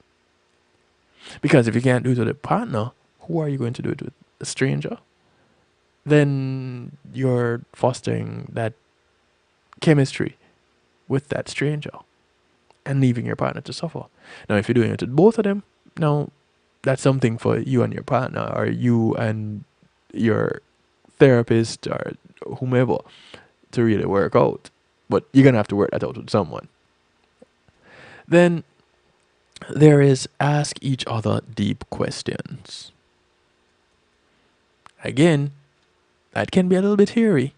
Because if you can't do it with a partner, who are you going to do it with? A stranger? Then you're fostering that chemistry with that stranger and leaving your partner to suffer. Now, if you're doing it with both of them, now that's something for you and your partner, or you and your therapist, or whomever, to really work out. But you're going to have to work that out with someone. Then there is ask each other deep questions. Again, that can be a little bit hairy.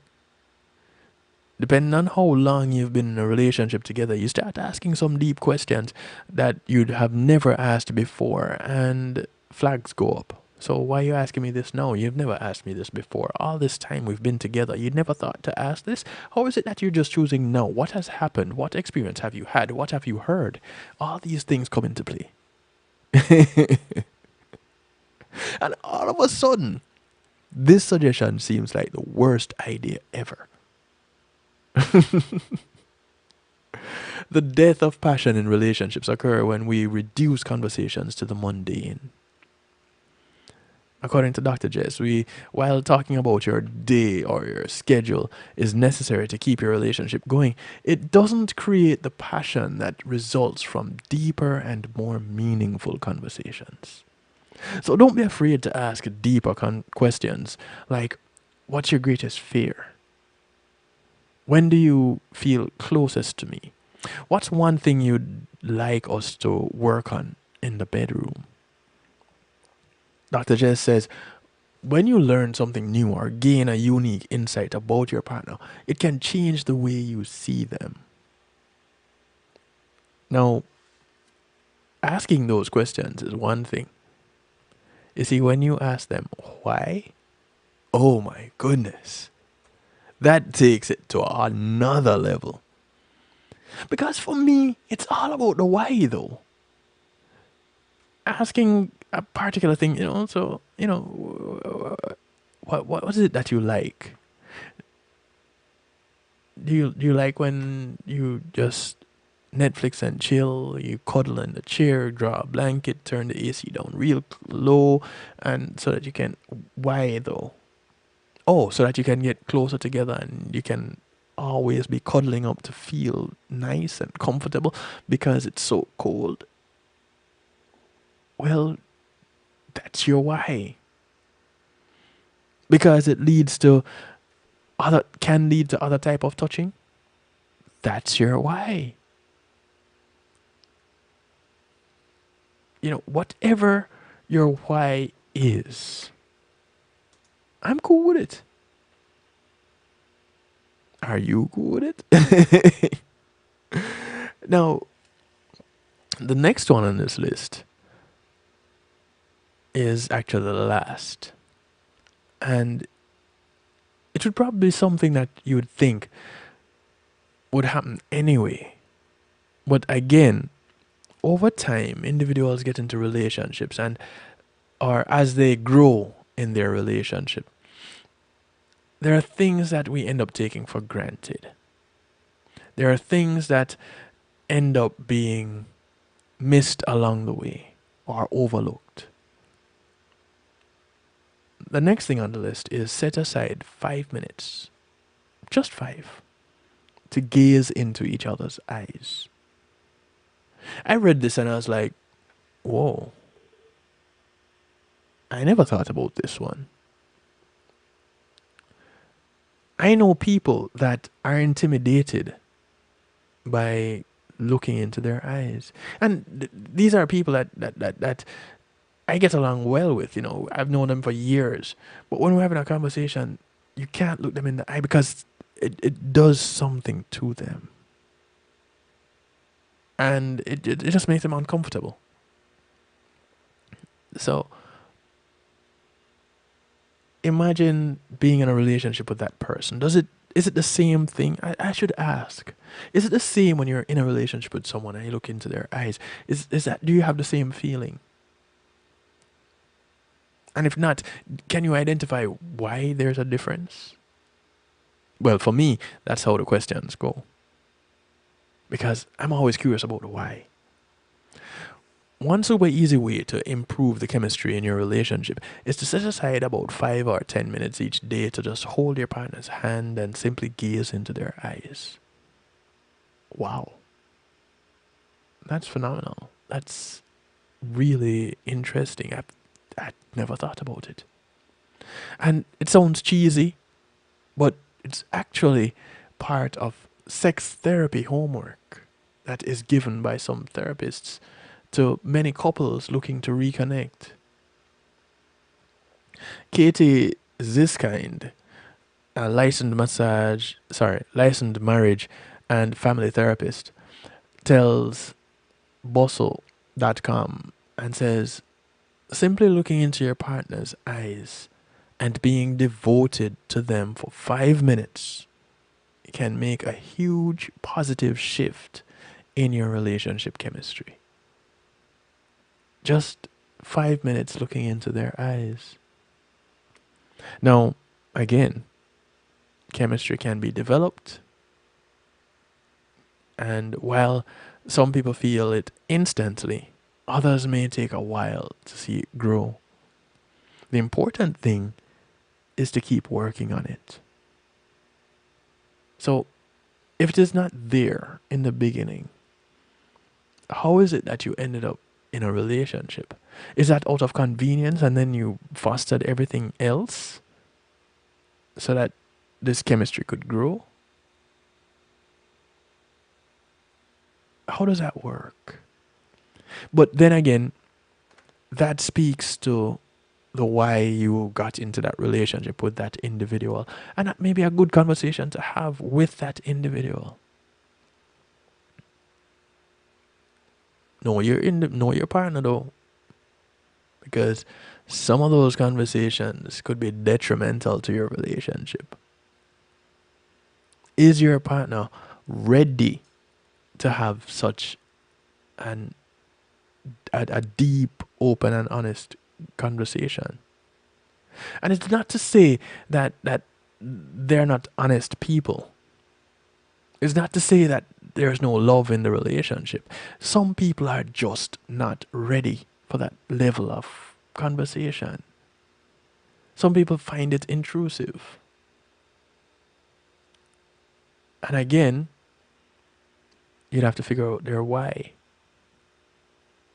Depending on how long you've been in a relationship together, you start asking some deep questions that you'd have never asked before, and flags go up. So why are you asking me this now? You've never asked me this before. All this time we've been together, you never thought to ask this? How is it that you're just choosing now? What has happened? What experience have you had? What have you heard? All these things come into play. And all of a sudden, this suggestion seems like the worst idea ever. The death of passion in relationships occur when we reduce conversations to the mundane. According to Dr. Jess, while talking about your day or your schedule is necessary to keep your relationship going, it doesn't create the passion that results from deeper and more meaningful conversations. So don't be afraid to ask deeper questions like, what's your greatest fear? When do you feel closest to me? What's one thing you'd like us to work on in the bedroom? Dr. Jess says, when you learn something new or gain a unique insight about your partner, it can change the way you see them. Now, asking those questions is one thing. You see, when you ask them why, oh my goodness, that takes it to another level. Because for me, it's all about the why, though. Asking a particular thing, what is it that you like? Do you like when you just Netflix and chill, you cuddle in the chair, draw a blanket, turn the AC down real low, and so that you can, why though? Oh, so that you can get closer together and you can always be cuddling up to feel nice and comfortable because it's so cold. Well, that's your why. Because it can lead to other type of touching. That's your why. Whatever your why is, I'm cool with it. Are you cool with it? Now, the next one on this list is actually the last. And it would probably be something that you would think would happen anyway. But again, over time, individuals get into relationships, and or as they grow in their relationship, there are things that we end up taking for granted. There are things that end up being missed along the way or overlooked. The next thing on the list is set aside 5 minutes, just 5, to gaze into each other's eyes. I read this and I was like, whoa, I never thought about this one. I know people that are intimidated by looking into their eyes. And these are people that I get along well with, I've known them for years. But when we're having a conversation, you can't look them in the eye because it does something to them. And it just makes them uncomfortable. So imagine being in a relationship with that person. Is it the same thing? I should ask. Is it the same when you're in a relationship with someone and you look into their eyes? Do you have the same feeling? And if not, can you identify why there's a difference? Well, for me, that's how the questions go. Because I'm always curious about the why. One super easy way to improve the chemistry in your relationship is to set aside about 5 or 10 minutes each day to just hold your partner's hand and simply gaze into their eyes. Wow. That's phenomenal. That's really interesting. I never thought about it. And it sounds cheesy, but it's actually part of sex therapy homework that is given by some therapists to many couples looking to reconnect. Katie Ziskind, a licensed marriage and family therapist, tells Bustle.com and says, simply looking into your partner's eyes and being devoted to them for 5 minutes can make a huge positive shift in your relationship chemistry. Just 5 minutes looking into their eyes. Now, again, chemistry can be developed, and while some people feel it instantly, others may take a while to see it grow. The important thing is to keep working on it. So, if it is not there in the beginning, how is it that you ended up in a relationship? Is that out of convenience and then you fostered everything else so that this chemistry could grow? How does that work? But then again, that speaks to the why you got into that relationship with that individual. And that may be a good conversation to have with that individual. Know your partner though. Because some of those conversations could be detrimental to your relationship. Is your partner ready to have such a deep, open and honest conversation? And it's not to say that they're not honest people. It's not to say that there's no love in the relationship. Some people are just not ready for that level of conversation. Some people find it intrusive. And again, you'd have to figure out their why.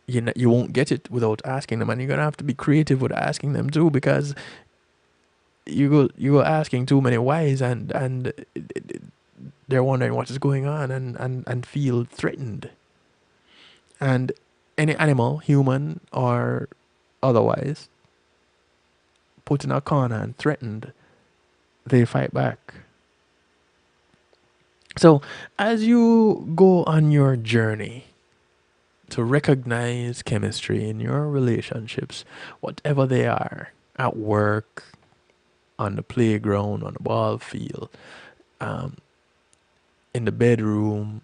You won't get it without asking them, and you're gonna have to be creative with asking them too, because you go asking too many whys, and they're wondering what is going on and feel threatened. And any animal, human or otherwise, put in a corner and threatened, they fight back. So as you go on your journey to recognize chemistry in your relationships, whatever they are, at work, on the playground, on the ball field, in the bedroom,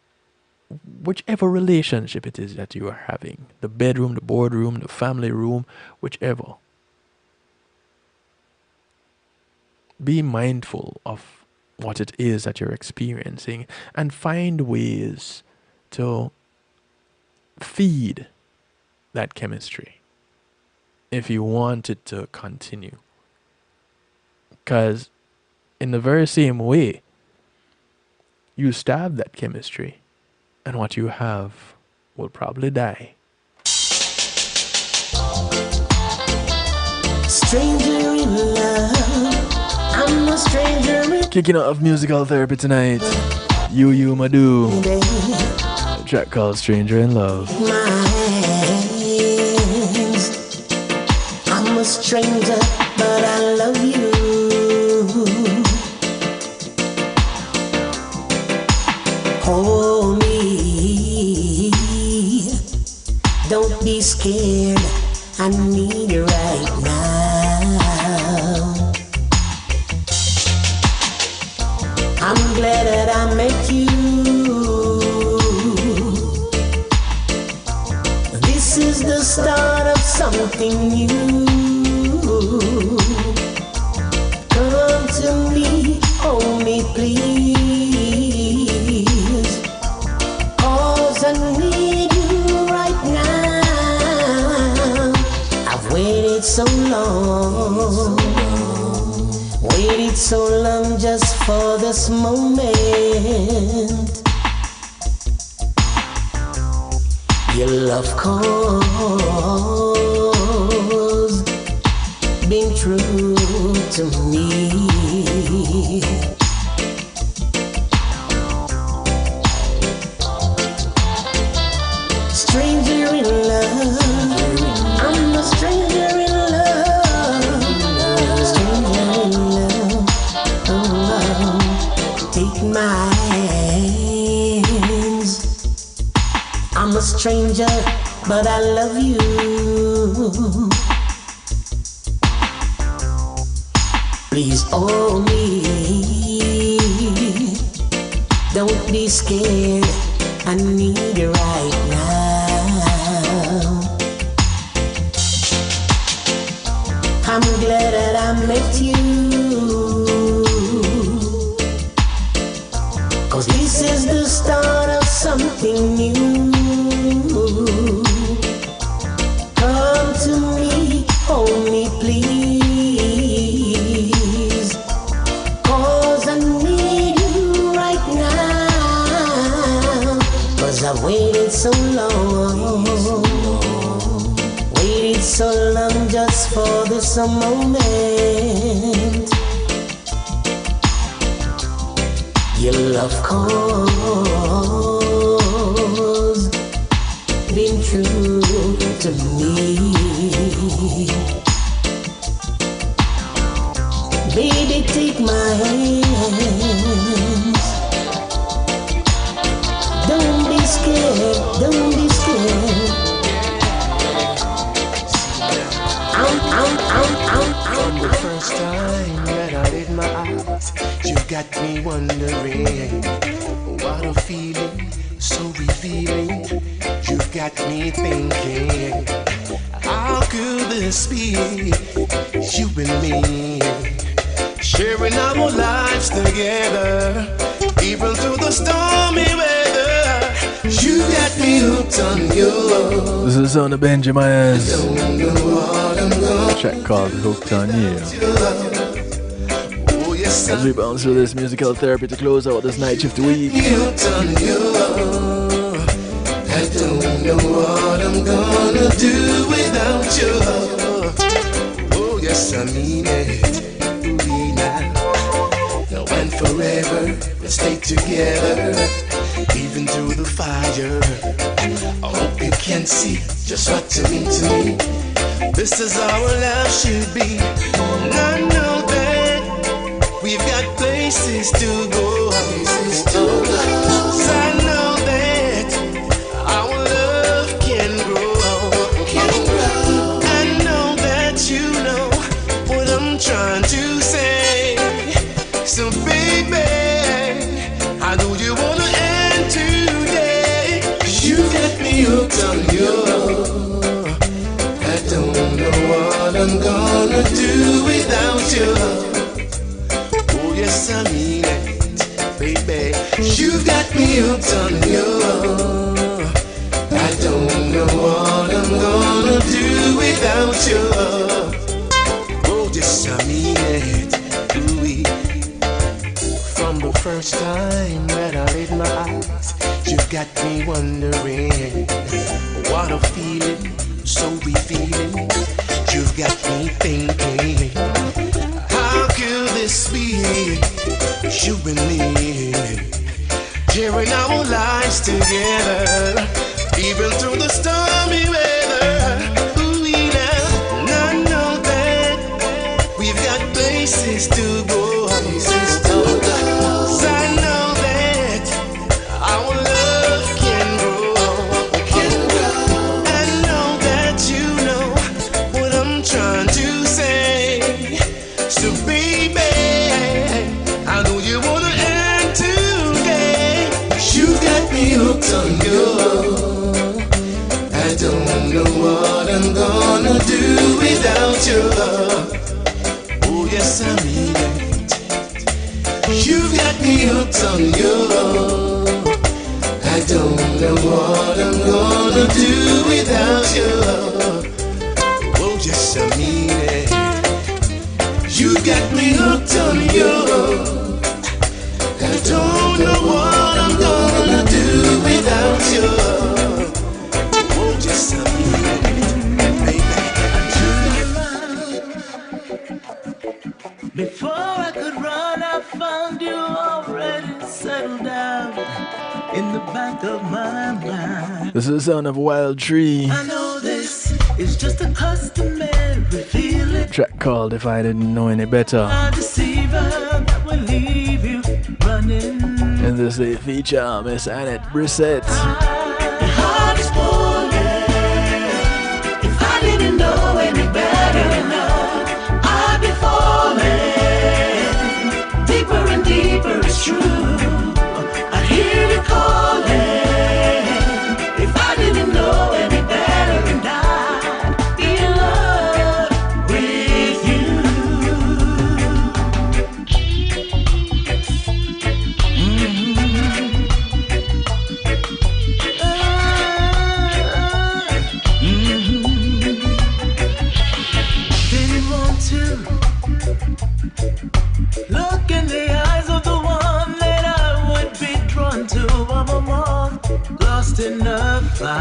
whichever relationship it is that you are having, the bedroom, the boardroom, the family room, whichever. Be mindful of what it is that you're experiencing and find ways to feed that chemistry if you want it to continue. Because in the very same way, you stab that chemistry, and what you have will probably die. Stranger in love, I'm a stranger in Kicking off musical therapy tonight, You Madu, a track called Stranger in Love. my hands. I'm a stranger, but I love you. Hold me, don't be scared, I need you right now. I'm glad that I met you. This is the start of something new. Come to me, hold me please, 'cause I need you right now. I've waited so long, waited so long just for this moment. Your love cause being true to me. Stranger in love, I'm a stranger in love. Stranger in love, oh, take my hands. I'm a stranger, but I love you. Please hold me, don't be scared, I need you right now. I'm glad that I met you, 'cause this is the start of something new. Come to me, hold me please, 'cause I need you right now. 'Cause I've waited so long, waited so long just for this moment. Your love cause been true to me. Baby, take my hands. Don't be scared, don't be scared. From the first time that I laid my eyes, you got me wondering, what a feeling, so revealing. You've got me thinking, how could this be? You and me, sharing our lives together, even through the stormy weather. You got me hooked on you. This is the sound of Benjamin's track called Hooked on You. As we bounce through this musical therapy to close out this night shift week. Hooked on you. I don't know what I'm gonna do without you. Oh yes, I mean it. We now and forever, we'll stay together, even through the fire. I hope you can see just what you mean to me. This is how our love should be. And I know that we've got places to go. So I know that our love can grow. I know that you know what I'm trying to say. what I'm gonna do without you. Oh yes, I mean it, baby. You've got me hooked on you. I don't know what I'm gonna do without you. Oh yes, I mean it, ooh-wee. From the first time that I laid my eyes, you've got me wondering what a feeling, so revealing. You've got me thinking, how could this be? You and me, sharing our lives together, even through the stormy weather. Ooh, now I know that we've got places to go. So I know that our love can grow. I know that you know what I'm trying to say. So baby, I know you wanna end today. You got me hooked on you. I don't know what I'm gonna do without you. Oh yes, I mean it. You got me hooked on you. I don't know what I'm gonna do without you. Oh yes, I mean it. You got me hooked on you. I don't know what I'm gonna do without you. Oh yes, I mean it, baby. Before I could run, I found you already settled down in the back of my mind. This is the sound of Wild Tree. I know this is just a customary feeling. Track called If I Didn't Know Any Better. A deceiver that will leave you running. And this is a feature, Miss Annette Brissett. Your heart is falling. If I didn't know any better, I'd be falling deeper and deeper. It's true. I hear you calling. If I didn't know any better, and I'd be in love with you. Didn't want to look in the eyes of the one that I would be drawn to. I'm a moth lost in a fire.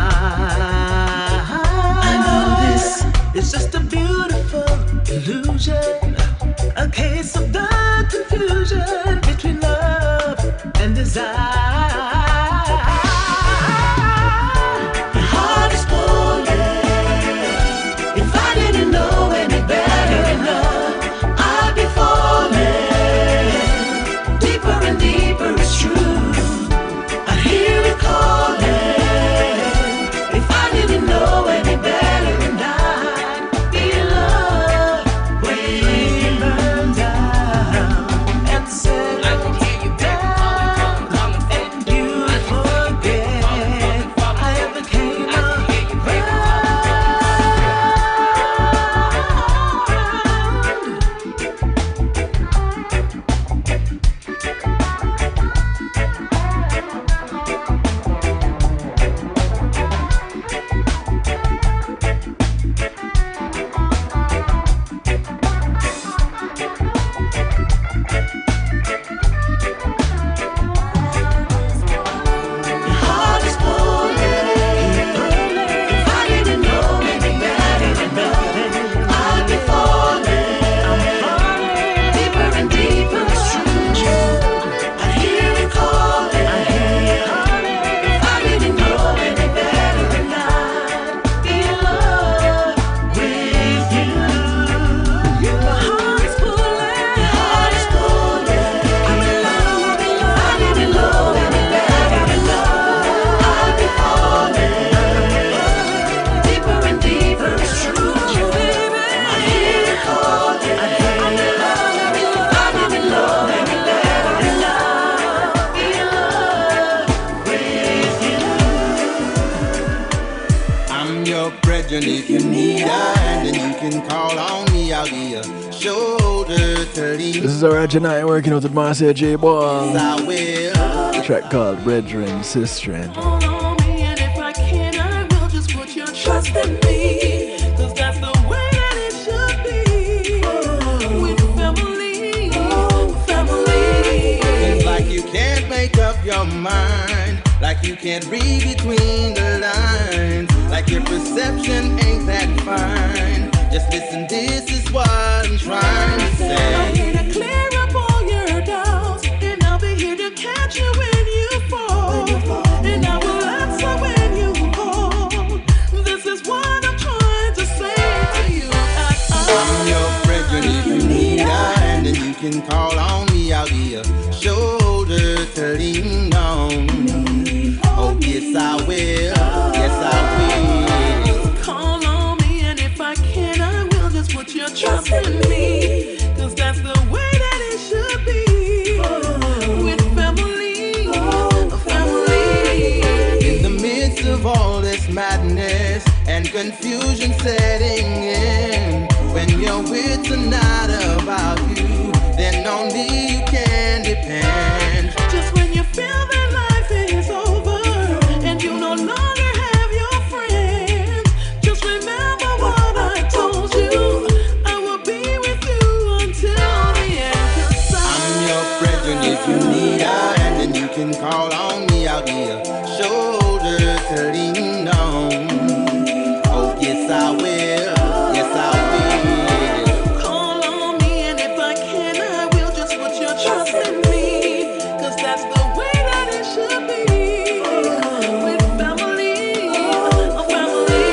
I know this is just a beautiful illusion, a case of the confusion between love and desire. My heart is falling. If I didn't know any better, I'd be falling deeper and deeper. It's true. I hear it calling. If I didn't know any better, and I'd be in love with you. call on me, I'll be a shoulder to lean. This is our Janai working out with Marcia J. Ball. I will. A track called Brethren, Sistren. Trust in me, 'cause that's the way that it should be. With family, family. It's like you can't make up your mind, like you can't read between the lines, like your perception ain't that fine. Just listen, this is what I'm trying to say. I'm here to clear up all your doubts, and I'll be here to catch you when you fall. And I will answer when you call. This is what I'm trying to say to you. I'm your friend if you need a hand, and you can call on me. I'll be a shoulder to lean on. Oh yes I will, yes I will. Call on me, and if I can, I will just put your trust in me, 'cause that's the way that it should be. With family, family. In the midst of all this madness and confusion setting in, when your wits are not about you, then on me you can depend. Just when you feel that life is over and you no longer have your friends, just remember what I told you. I will be with you until the end. 'Cause I'm your friend if you need a hand, and you can call on me. I'll be a shoulder to lean on. Oh yes I will, yes I will. call on me, and if I can, I will just put your trust in me, 'cause that's the way that it should be. With family, family.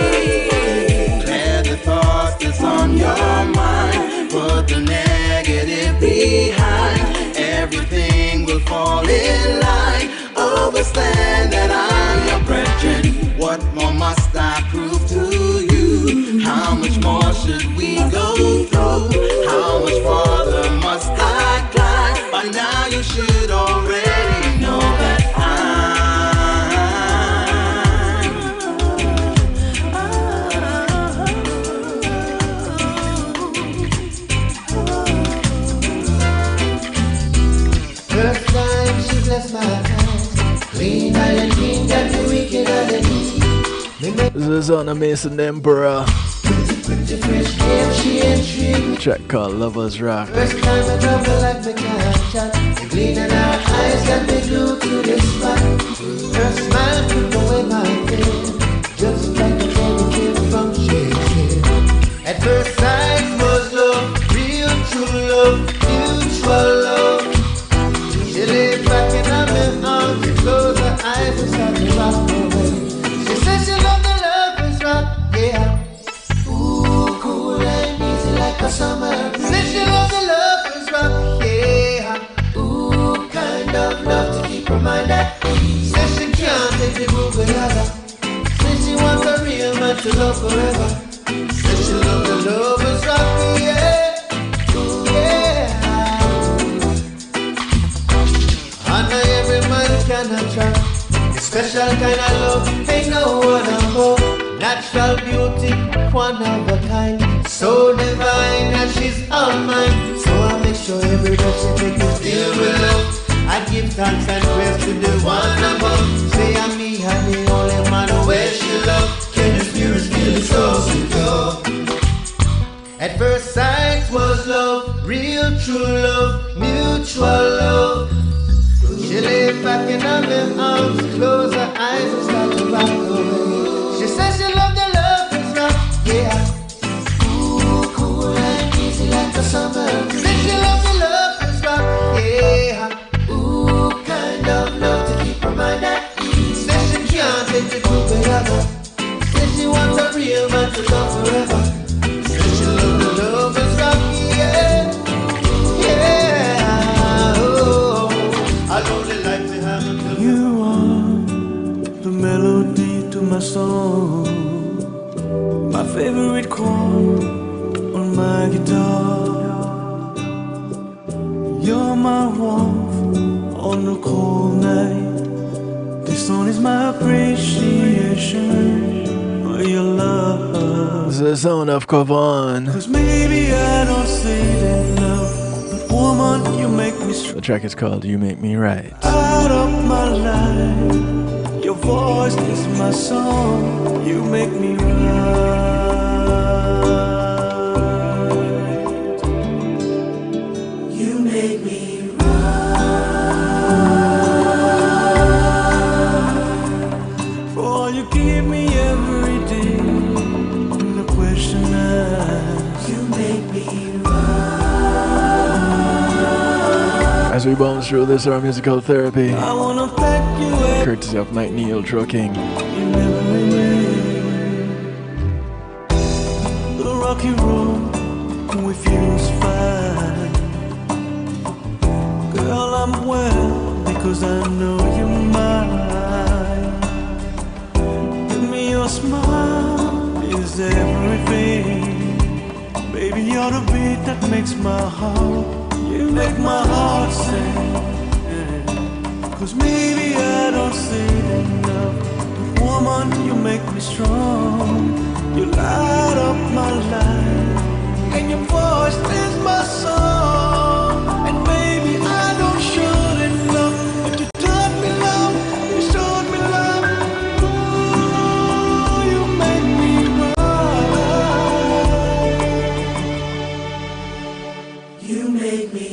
Clear the thoughts that's on your mind, put the negative behind. Everything will fall in line. Understand that I'm your brethren. What more must I prove to you? How much more should we go through? How much farther must I climb? By now you should already know that First time she blessed my hands, clean and clean, got the wicked and the neat. This is on the Mason Emperor. Pretty fresh game, she intrigued. Track called Lovers Rock. First time I love her like me can't chat. The gleam in her eyes got me glued to the spot. Her smile took away my pain, just like a fairy tale from Shakespeare. At first sight was love, real true love, mutual love. She lay back in her arms, closed her eyes and started to rock away. She said she loved the Lovers Rock, yeah. Ooh, cool and easy like a summer breeze. Said she loved the Lovers Rock, yeah. Ooh, kind of love to keep her mind at ease. Said she can't take the move together. Said she wants a real man to love forever. Said she loved the Lovers Rock, yeah. Ooh, yeah. I know every man can attract. A special kind of love, ain't no one above. Natural beauty, one of a kind. So divine that she's all mine. So I make sure every breath she takes is filled with love. I give thanks and praise to the one above. Say I'm me and the only man where she love. Can the spirit feel it so secure? At first sight was love, real true love, mutual love. She lay back in her arms, closed her eyes and started to rock away. She said she loved the Lovers Rock, yeah. Ooh, cool and easy like a summer breeze. Said she loved the Lovers Rock, yeah. Ooh, kind of love to keep her mind at ease. Said she can't take the two together. Said she wants a real man to love forever. Said she loved the Lovers Rock, yeah. Yeah, oh, I only like to have until you are the melody to my song, my favorite chord on my guitar. You're my warmth on a cold night. This song is my appreciation for your love. This is the sound of Kavan. Cause maybe I don't say it enough, but woman, you make me strong. The track is called You Make Me Right. Out of my life, your voice is my song. You make me right. You make me right. For all you give me every day, no question asked. You make me right. As we bounce through this, our musical therapy, I wanna thank you. courtesy of Mike Neal Trucking. The rocky road we feels fine. Girl, I'm well because I know you're mine. Give me your smile is everything. Baby, you're the beat that makes my heart. You make my heart sing. Cause maybe I don't say it enough, but woman, you make me strong. You light up my life, and your voice is my song. And maybe I don't show it enough, but you taught me love, you showed me love. Ooh, you make me right. You make me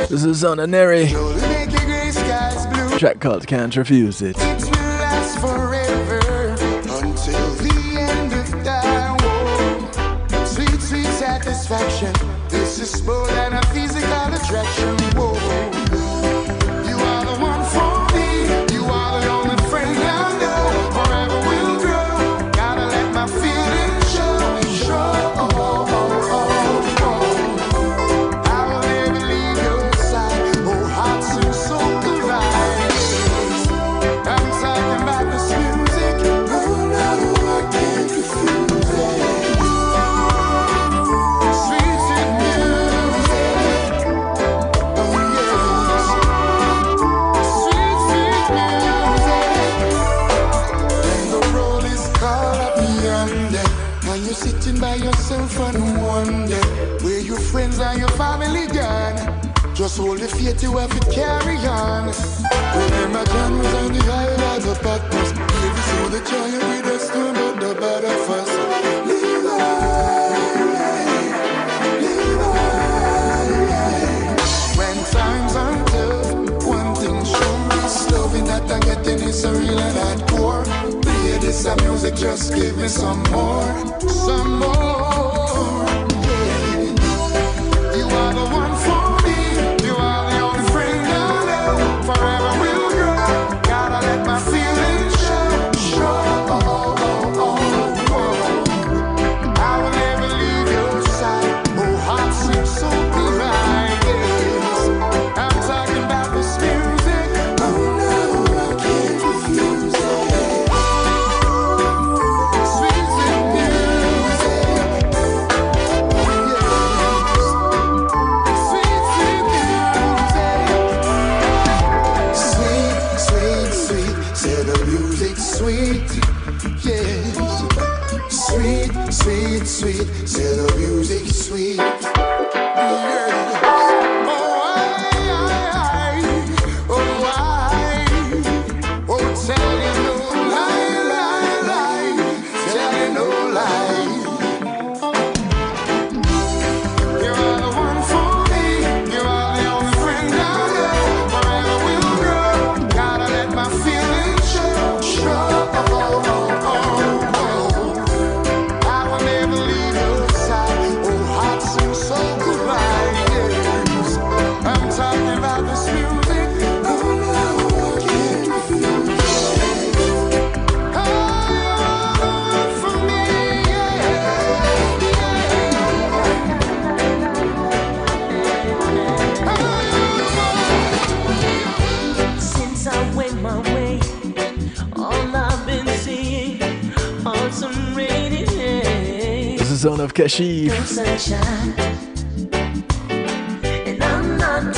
This is on a Neri track called Can't Refuse It. It will last forever until the end of time. Whoa. Sweet, sweet satisfaction. This is more than a physical attraction. Whoa. You are the one for me. You are the only friend I know. Forever will grow. Gotta let my feelings show. By yourself and wonder where your friends and your family gone. Just hold the faith you have to carry on. Remember John was on the island of Patmos. If you saw the giant with a stone, but the bad of us. Live on. When times are tough, one thing sure is loving that I'm getting is a real and hardcore. Play this music, just give me some more. Some more, yeah. You are the one for me. You are the only friend I know. Forever will grow. Gotta let my feelings show. I will never leave your side. Oh, heart seems so bright. Yes. I'm talking about this music. Oh no, I can't refuse it. Sweet music. Zone of Kashif.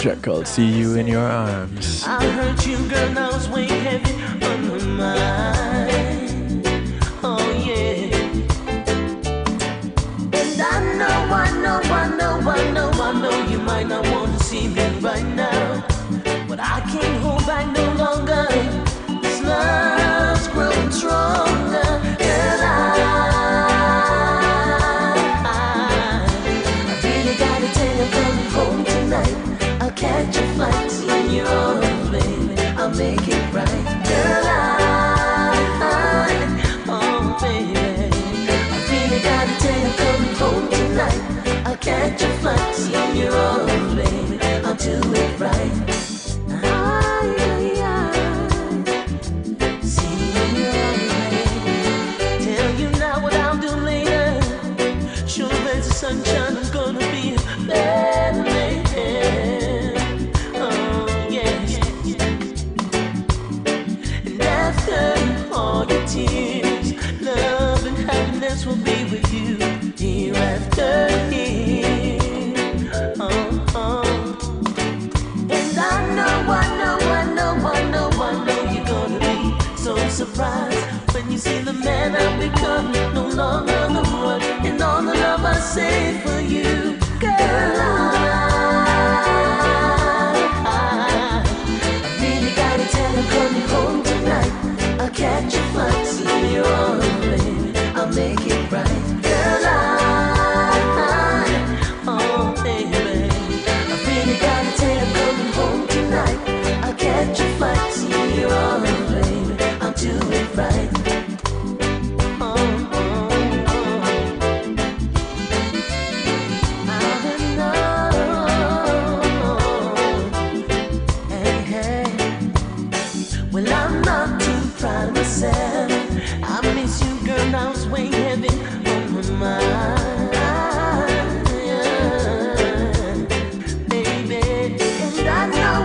Track called See You in Your Arms. I heard you, girl, now it's way heavy on my mind. Oh, yeah. And I know you might not want to see me right now, but I can't hold back no longer. This love's growing stronger. Girl, I really gotta tell you, coming home tonight. I'll catch a flight in your arms, baby. I'll make it right. Girl, oh, baby, I really gotta tell you, coming home tonight. I'll catch a flight in your arms, baby. I'll do it right. See you in your arms, baby. Tell you now what I'll do later. Sure there's the sunshine, I'm gonna be a better man. Oh, yes. And after all your tears, love and happiness will be with you hereafter here. And I know you're gonna be so surprised when you see the man I've become. No longer the one and all the love I save for you. Girl, I really gotta tell you, coming home tonight. I'll catch a flight in your arms, baby. I'll make it right. Girl, oh, baby, I really gotta tell you, coming home tonight. I'll catch a flight in your arms, baby. I'll do it right. Well, I'm not too proud of myself. I miss you, girl, now it's way heavy on my mind, yeah. Baby. And I know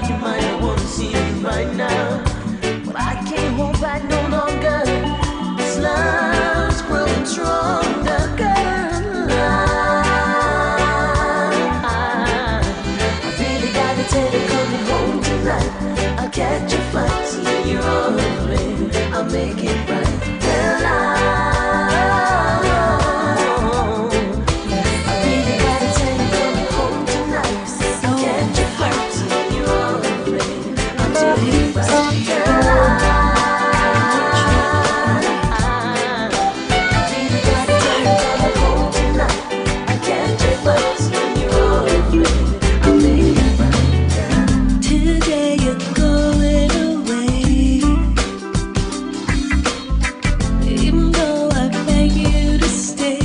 you might not want to see me right now, but I can't hold back no longer. This love's growing stronger, girl. I really gotta tell you, coming home tonight. I'll catch a flight in your arms, baby. I'll make it right. Girl, I really gotta tell you, coming home tonight. I'll catch a flight in your arms, baby. I'll do it right. Girl, I really gotta tell you, coming home tonight. I'll catch a flight in your arms, baby. I'll make it right. Today you're going away, even though I beg you to stay.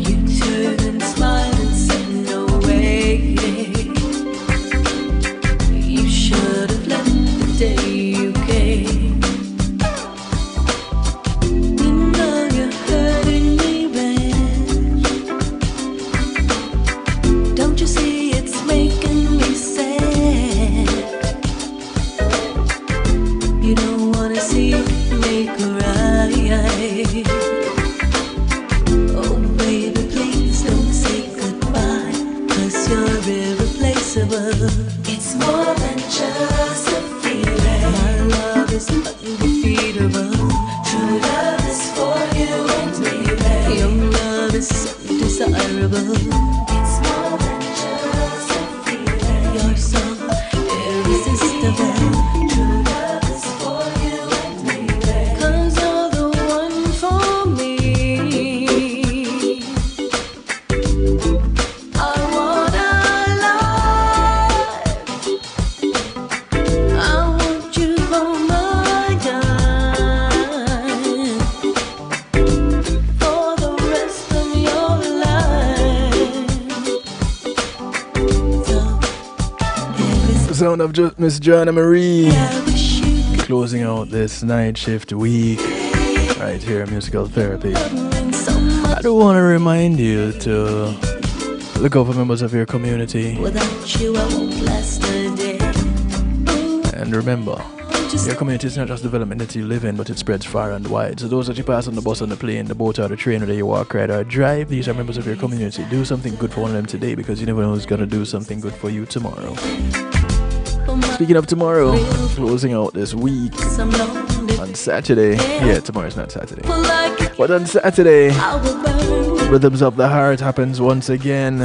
You turn and smile and said no way. You should have left the day you came. You know you're hurting me, babe. Don't you see it's making me sad? You don't wanna see me cry. Oh baby, please don't say goodbye, 'cause you're irreplaceable. It's more than just a feeling. My love is undefeatable. True love is for you and me, babe. Your love is so desirable. It's more than just a feeling. You're so irresistible. True love is for you and me, babe. 'Cause you're the one for me. I want a life. I want you for my time, for the rest of your life. So Sound of Miss Joanna Marie. Closing out this night shift week right here at Musical Therapy. I do want to remind you to look out for members of your community. without you I won't last a day. And remember, Your community is not just development that you live in, but it spreads far and wide. So those that you pass on the bus, on the plane, the boat, or the train, whether you walk, ride, or drive, these are members of your community. Do something good for one of them today, because you never know who's going to do something good for you tomorrow. Speaking of tomorrow, closing out this week on Saturday. Yeah, tomorrow's not Saturday. But on Saturday, Rhythms of the Heart happens once again.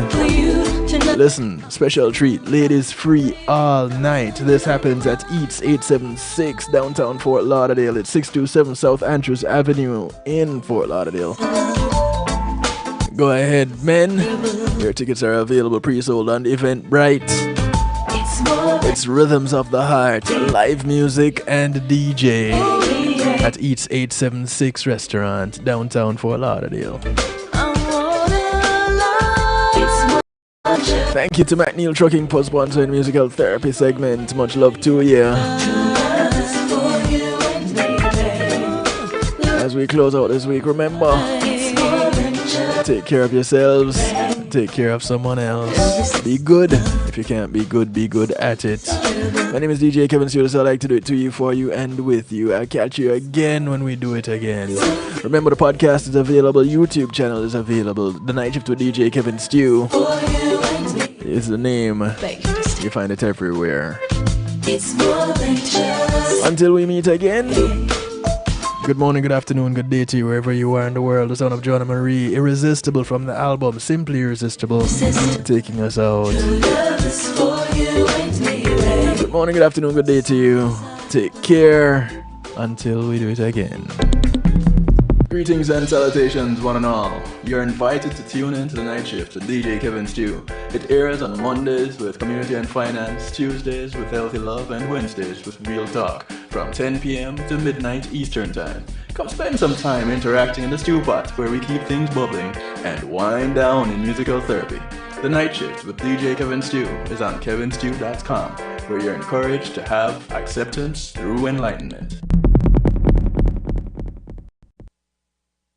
Listen, special treat, ladies free all night. This happens at Eats 876 downtown Fort Lauderdale. It's 627 South Andrews Avenue in Fort Lauderdale. Go ahead, men. Your tickets are available pre-sold on Eventbrite. It's Rhythms of the Heart, live music and DJ at Eats 876 Restaurant, downtown Fort Lauderdale. Thank you to McNeil Trucking for sponsoring musical therapy segment. Much love to you. As we close out this week, remember, take care of yourselves. Take care of someone else. Be good. If you can't be good at it. My name is DJ Kevin Stewart. I like to do it to you, for you, and with you. I'll catch you again when we do it again. Remember, the podcast is available. YouTube channel is available. The Night Shift with DJ Kevin Stew is the name. You find it everywhere. Until we meet again. Good morning, good afternoon, good day to you, wherever you are in the world. The sound of John and Marie, Irresistible, from the album Simply Irresistible, taking us out. Good morning, good afternoon, good day to you. Take care until we do it again. Greetings and salutations, one and all. You're invited to tune in to the Night Shift with DJ Kevin Stew. It airs on Mondays with Community and Finance, Tuesdays with Healthy Love, and Wednesdays with Real Talk from 10 p.m. to midnight Eastern Time. Come spend some time interacting in the stew pot where we keep things bubbling and wind down in musical therapy. The Night Shift with DJ Kevin Stew is on kevinstew.com, where you're encouraged to have acceptance through enlightenment.